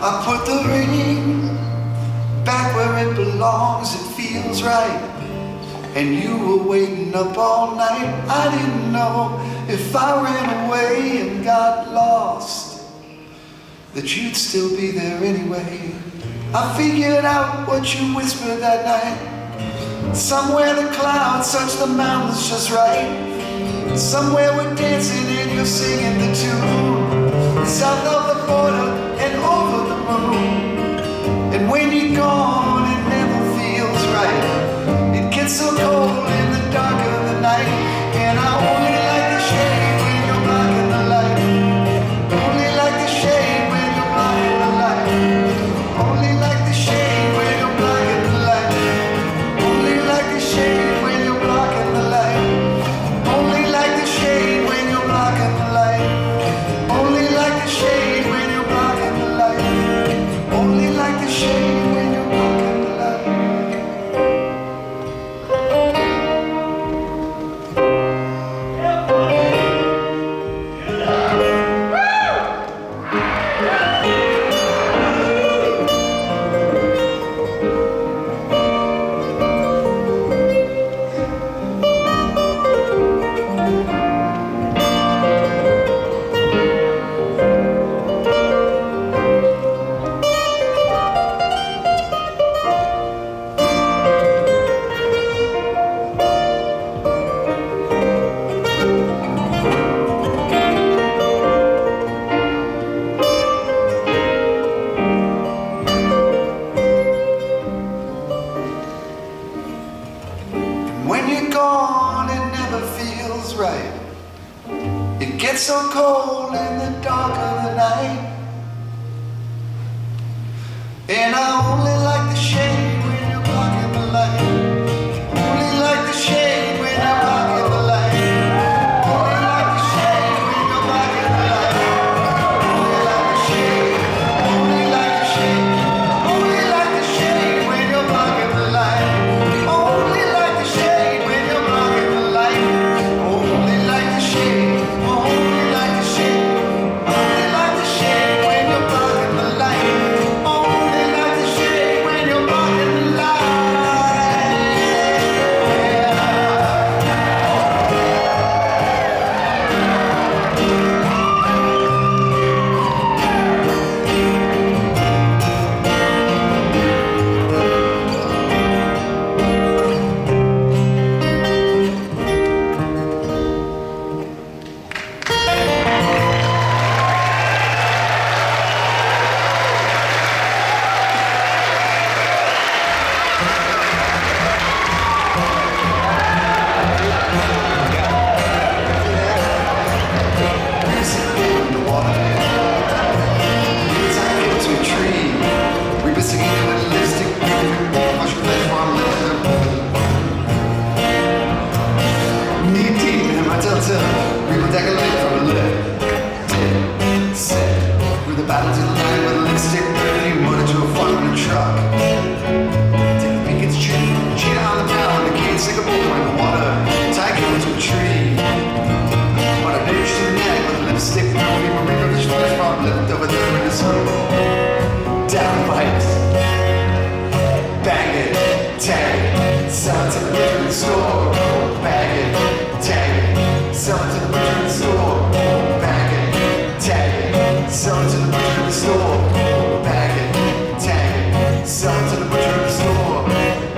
I put the ring back where it belongs, it feels right. And you were waiting up all night. I didn't know if I ran away and got lost that you'd still be there anyway. I figured out what you whispered that night. Somewhere the clouds touch the mountains just right. Somewhere we're dancing and you're singing the tune, south of the border and over the moon. And when you're gone, it never feels right. It gets so cold in the dark of the night, and I only like the shade when you're blocking the light. Only like the shade when you're blocking the light. Only like the shade when you're blocking the light. Only like the shade when you're blocking the light. Only like the shade when you're blocking the light. Only like the shade when you're blocking the light. Only like the shade when you're blocking the light. When you're gone, it never feels right. It gets so cold in the dark of the night, and I only like the shade when you're blocking the light. Only like the shade when you're blocking the light. Only like the shade when you're blocking the light. Only like the shade. Only like the shade. Only like the shade when you're blocking the light. Only like the shade when you're blocking the light. Only like the shade. Only like the shade. Only like the shade when you're blocking the light. Only like the shade when you're blocking the light. Down pipes, bang it, tag it, sell it to the butcher in the store. Bag it, tag it, sell it to the butcher in the store. Bag it, tag it, sell it to the butcher in the store. Bag it, tag it, sell it to the butcher in the store.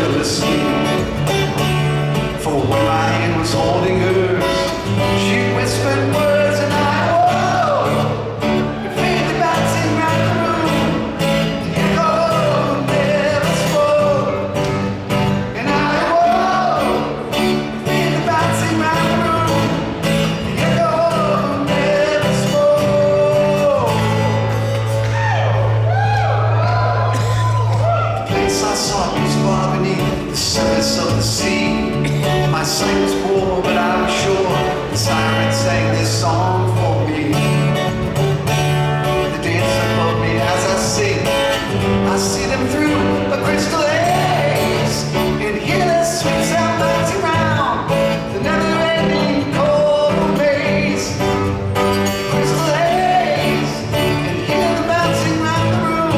fell asleep. For when my hand was holding hers, she whispered words and I woke. It faintly bouncing round the room. The echo never spoke. And I woke. It faintly bouncing round the room. The echo never spoke. The place I sought was far beneath the surface of the sea. My sight was poor, but I was sure the sirens sang this song for me. The dancers above me as I sing, I see them through a crystal haze and hear the sweet sound bouncing round the never-ending cold maze. Crystal haze and hear them bouncing round the room,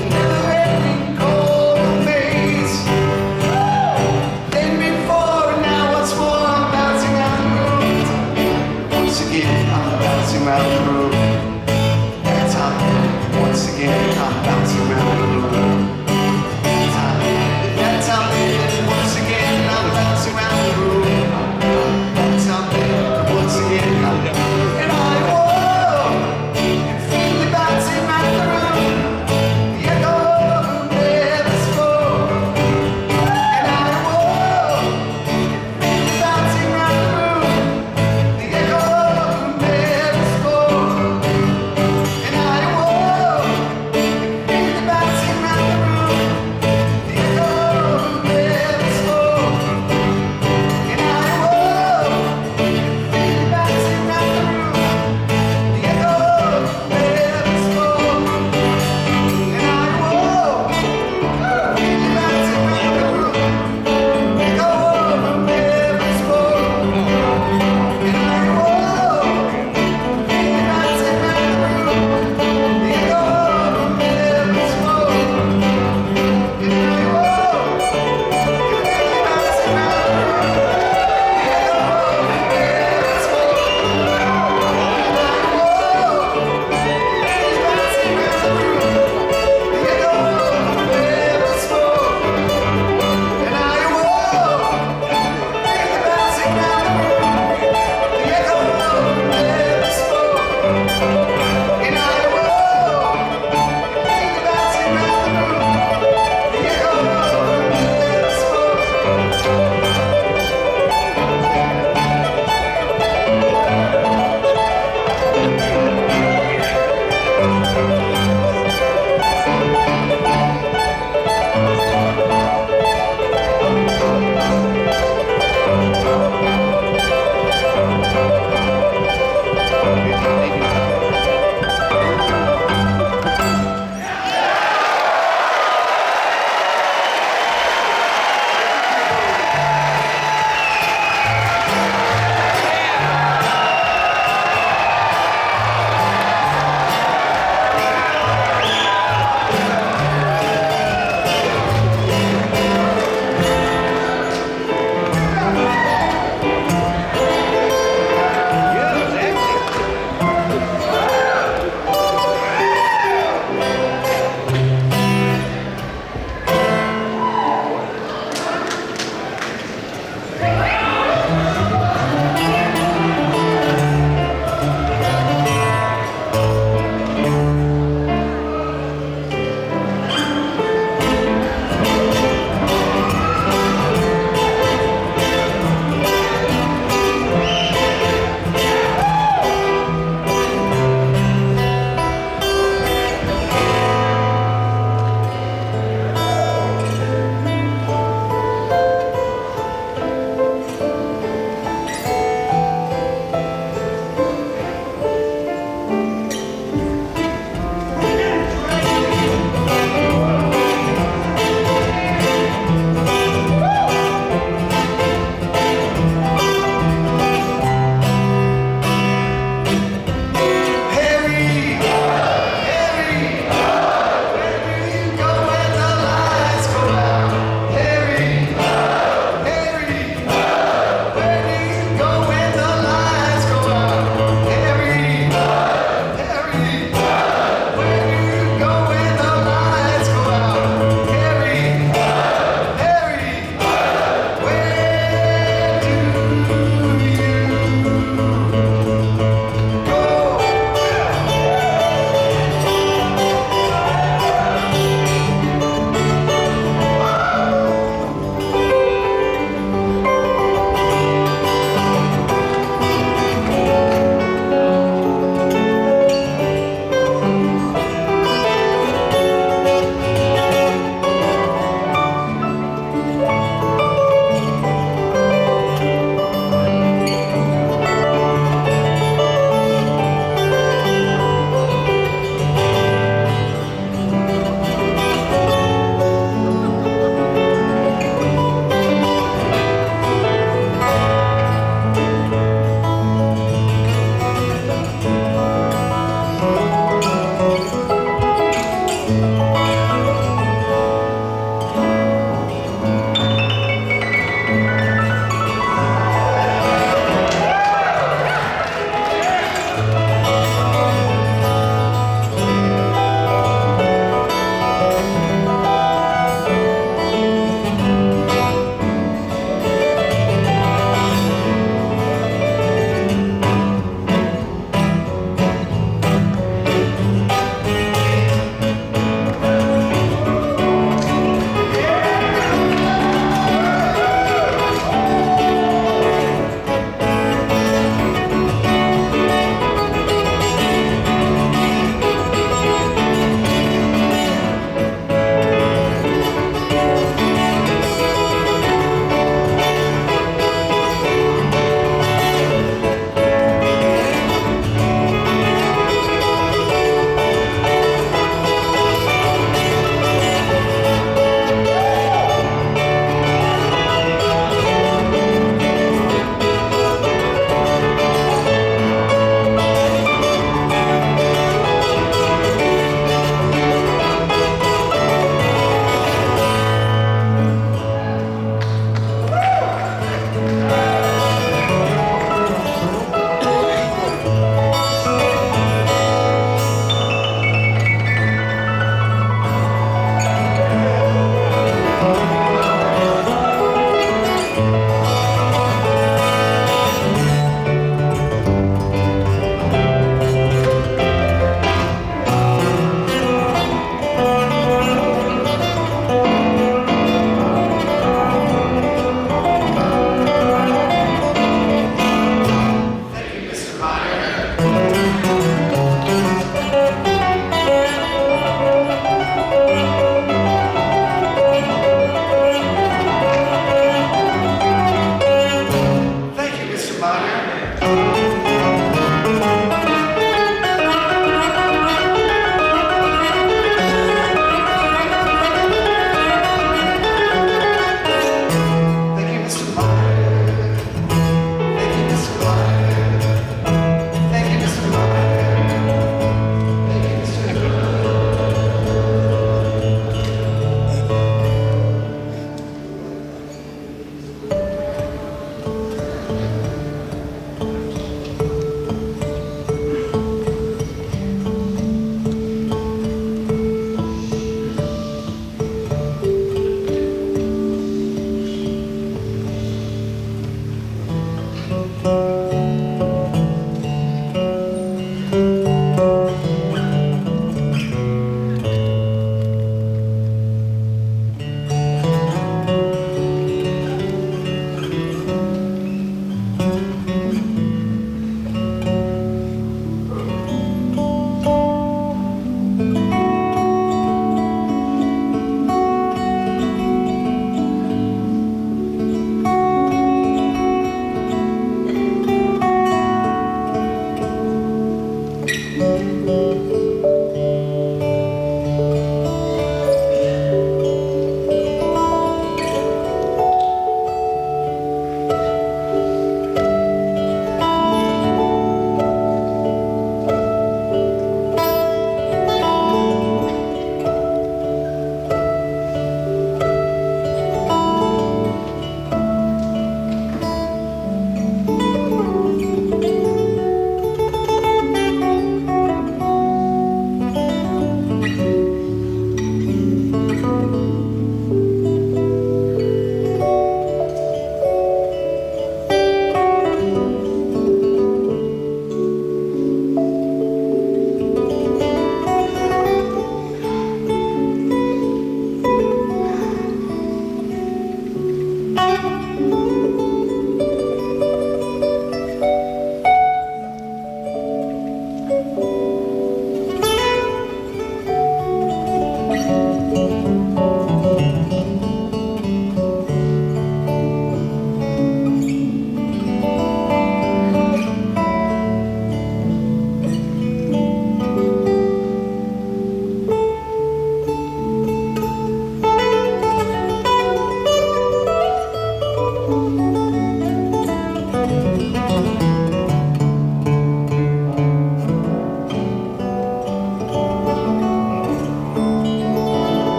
the never-ending cold maze. Then before and now once more I'm bouncing round the room. Once again I'm bouncing round the room. That time, once again I'm bouncing round the room. That time, once again I'm bouncing round the room. That time, once again I'm and I woke and faintly bouncing round the room. The echo never spoke. And I woke and bouncing round the room. The echo never spoke. And I woke and bouncing round the room. The echo never spoke. And I woke and bouncing round the room. The echo never spoke. And I woke and bouncing round the room. The echo never spoke. And I woke and bouncing round the room. The echo never spoke. And I woke and bouncing round the room. The echo never spoke. And I woke and bouncing round the room. The echo never spoke. And I woke and bouncing round the room. The echo never spoke. And I woke and bouncing round the room. The echo never spoke.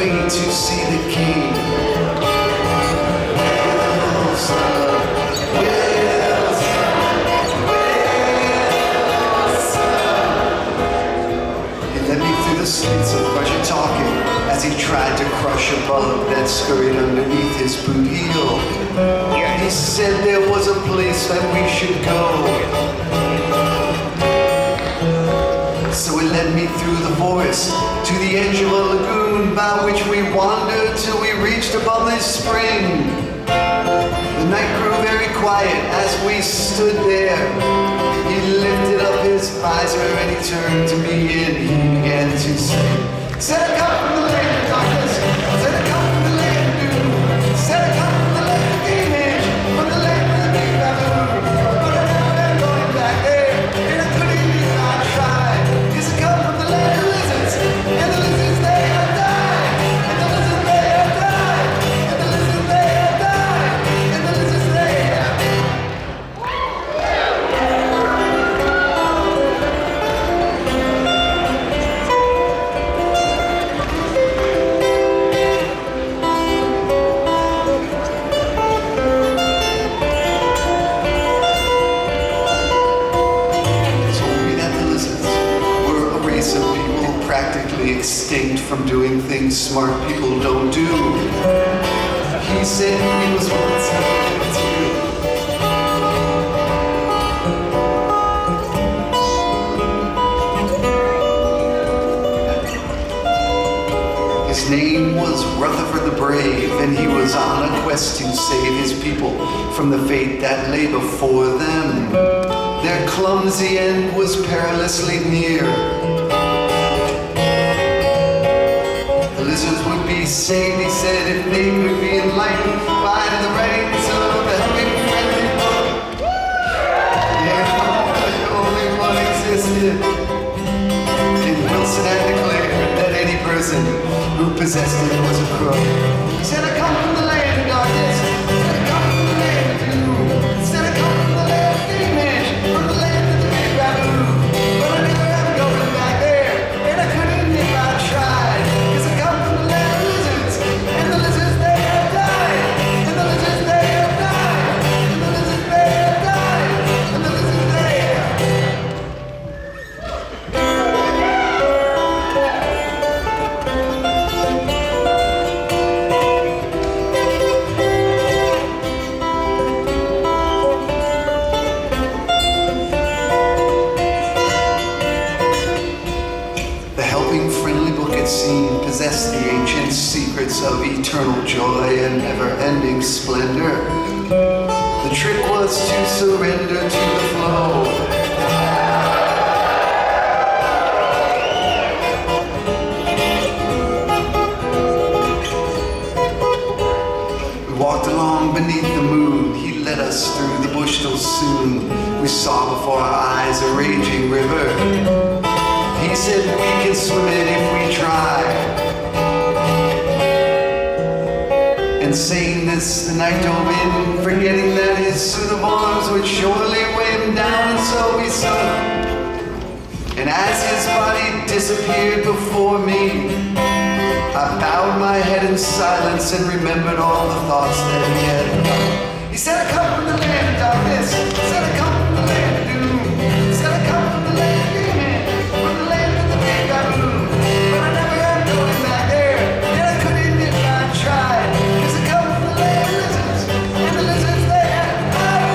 way to see the king. Well, son, well, son. He led me through the streets of Russia talking as he tried to crush a bug that scurried underneath his boot heel. He said there was a place that we should go. So he led me through the forest to the edge of a lagoon by which we wandered till we reached above this spring. The night grew very quiet as we stood there. He lifted up his visor and he turned to me and he began to say, "Said I come from the land of darkness, said I come from the land of doom, said I come from the land of demons, from the land of the big baboon. But I never am going back there, and I couldn't even try. Cause I come from the land of lizards, and the lizards they have died, and the lizards they have died, and the lizards they have died, and the lizards they have died." Practically extinct from doing things smart people don't do. He said he was once too. His name was Rutherford the Brave, and he was on a quest to save his people from the fate that lay before them. Their clumsy end was perilously near. The lizards would be saved, he said, if they could be enlightened by the writings of the helping friendly book. Yeah, only one existed. And Wilson had declared that any person who possessed it was a crook. He said, "I come from the land of darkness, said I come from the land of doom, said I come from the land of demons, from the land of the big baboon. But I never am going back there, and I couldn't if I tried. Cause I come from the land of lizards, and the lizards they have died, and the lizards they have died, and the lizards they have died, and the lizards they have died." Possess the ancient secrets of eternal joy and never-ending splendor. The trick was to surrender to the flow. We walked along beneath the moon. He led us through the bush till soon we saw before our eyes a raging river. He said we can swim it if we try. And saying this, the night dove in, forgetting that his suit of arms would surely weigh him down, and so we sunk. And as his body disappeared before me, I bowed my head in silence and remembered all the thoughts that he had. He said, "I come from the land of darkness, said I come from the land of doom, said I come from the land of demon, from the land of the big baboon. But I never am going back there, and I couldn't if I tried. Cause I come from the land of lizards, and the lizards they have died."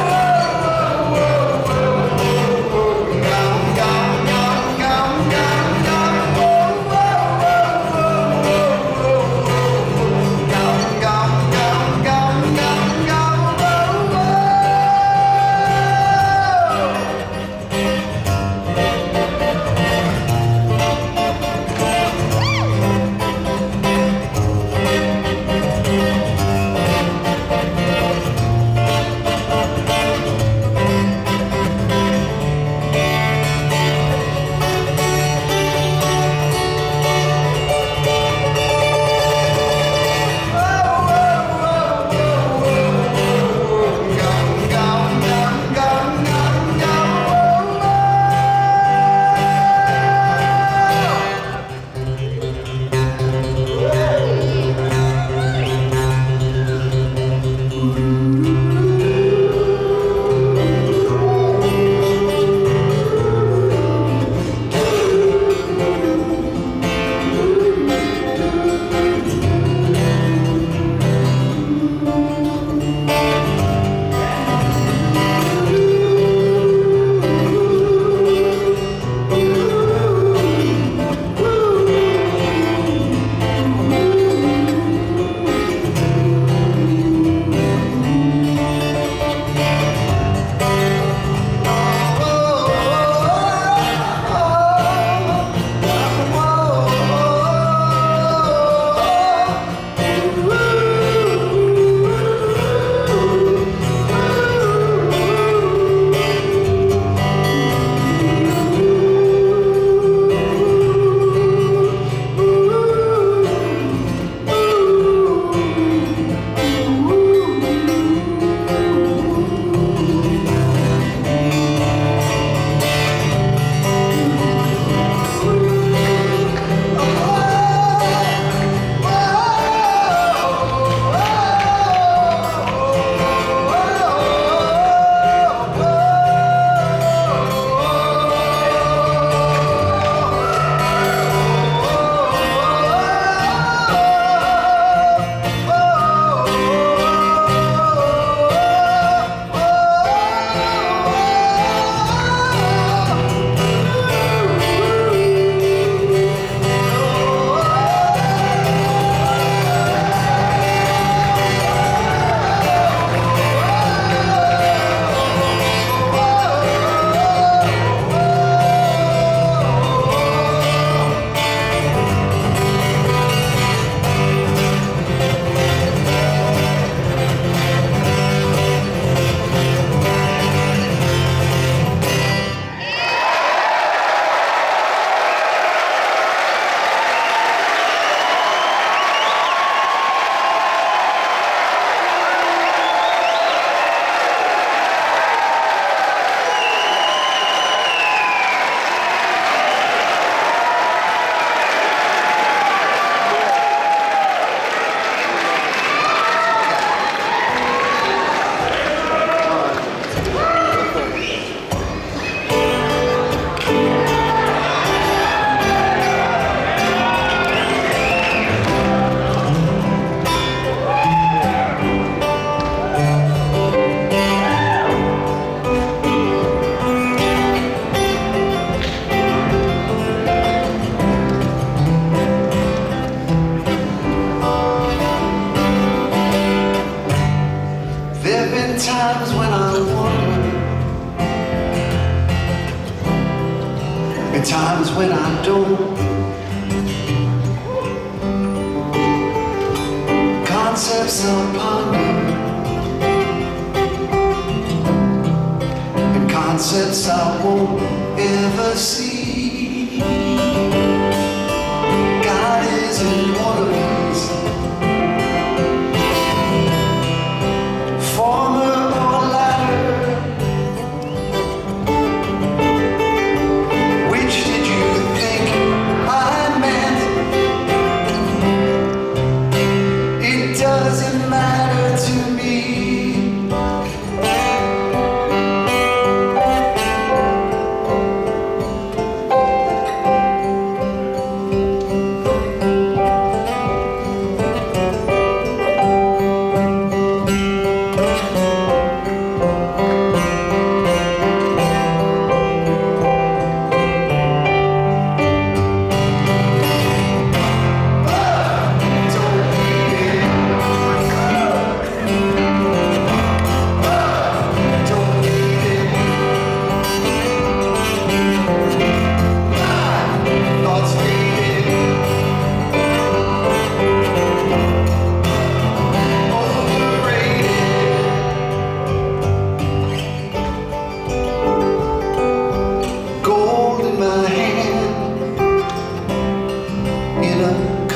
some ponder and concepts I won't ever see. God isn't one of these, former or latter. Which did you think I meant? It doesn't matter to me.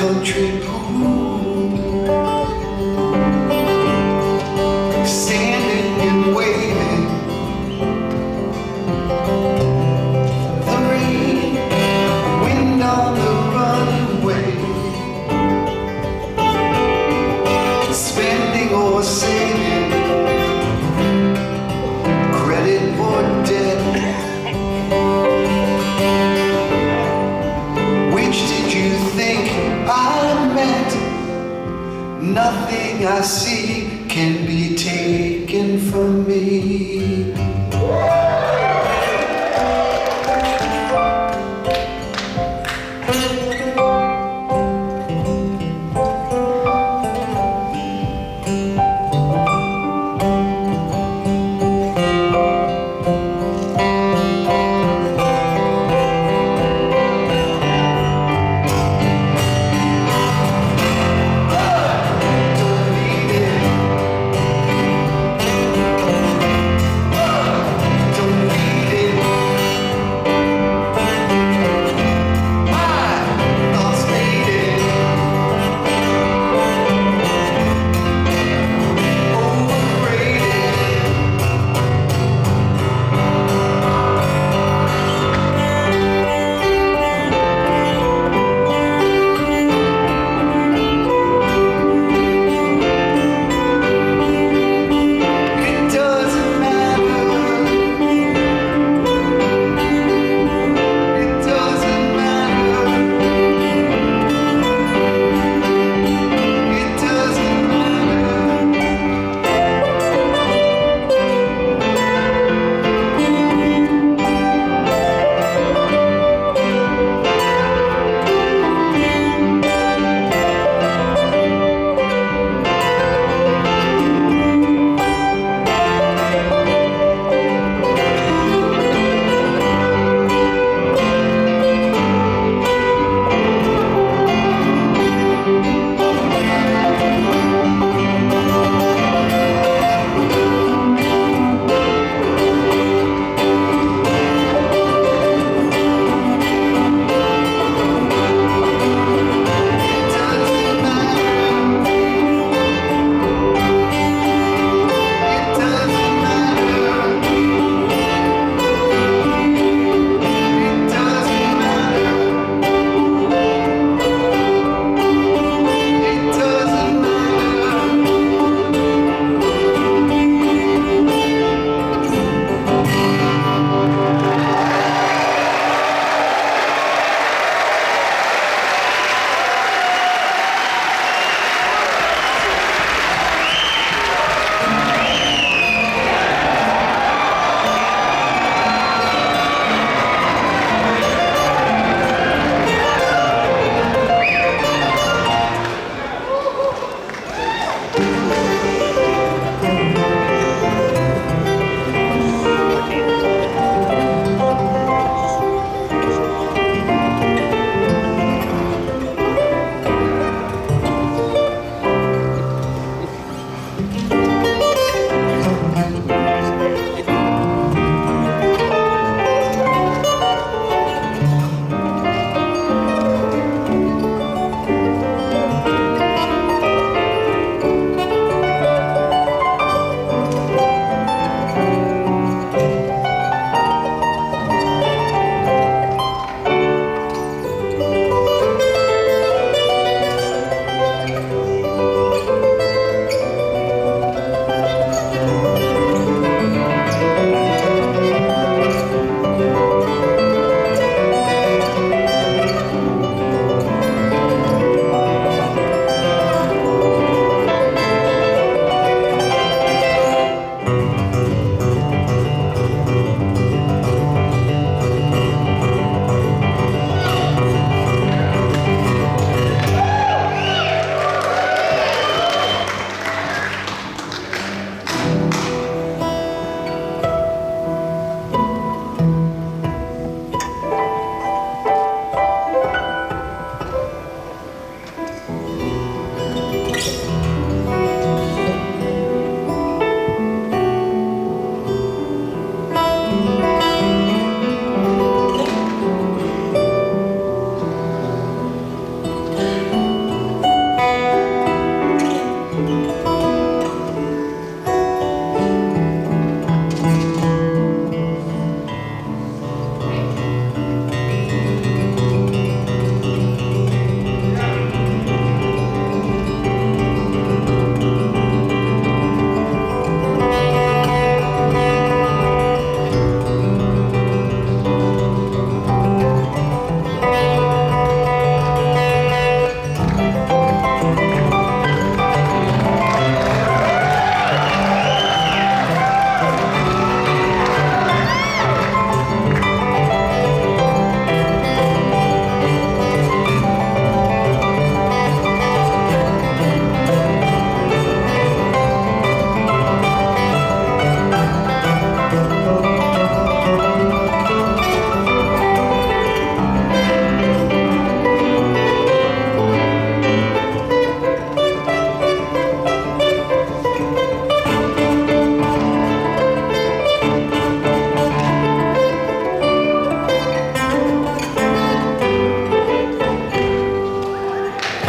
Country pool, standing and waving. The rain, wind on the runway, spending or saving, credit or debt. Which did you think I meant? Nothing I see can be taken from me. Don't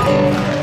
Thank you.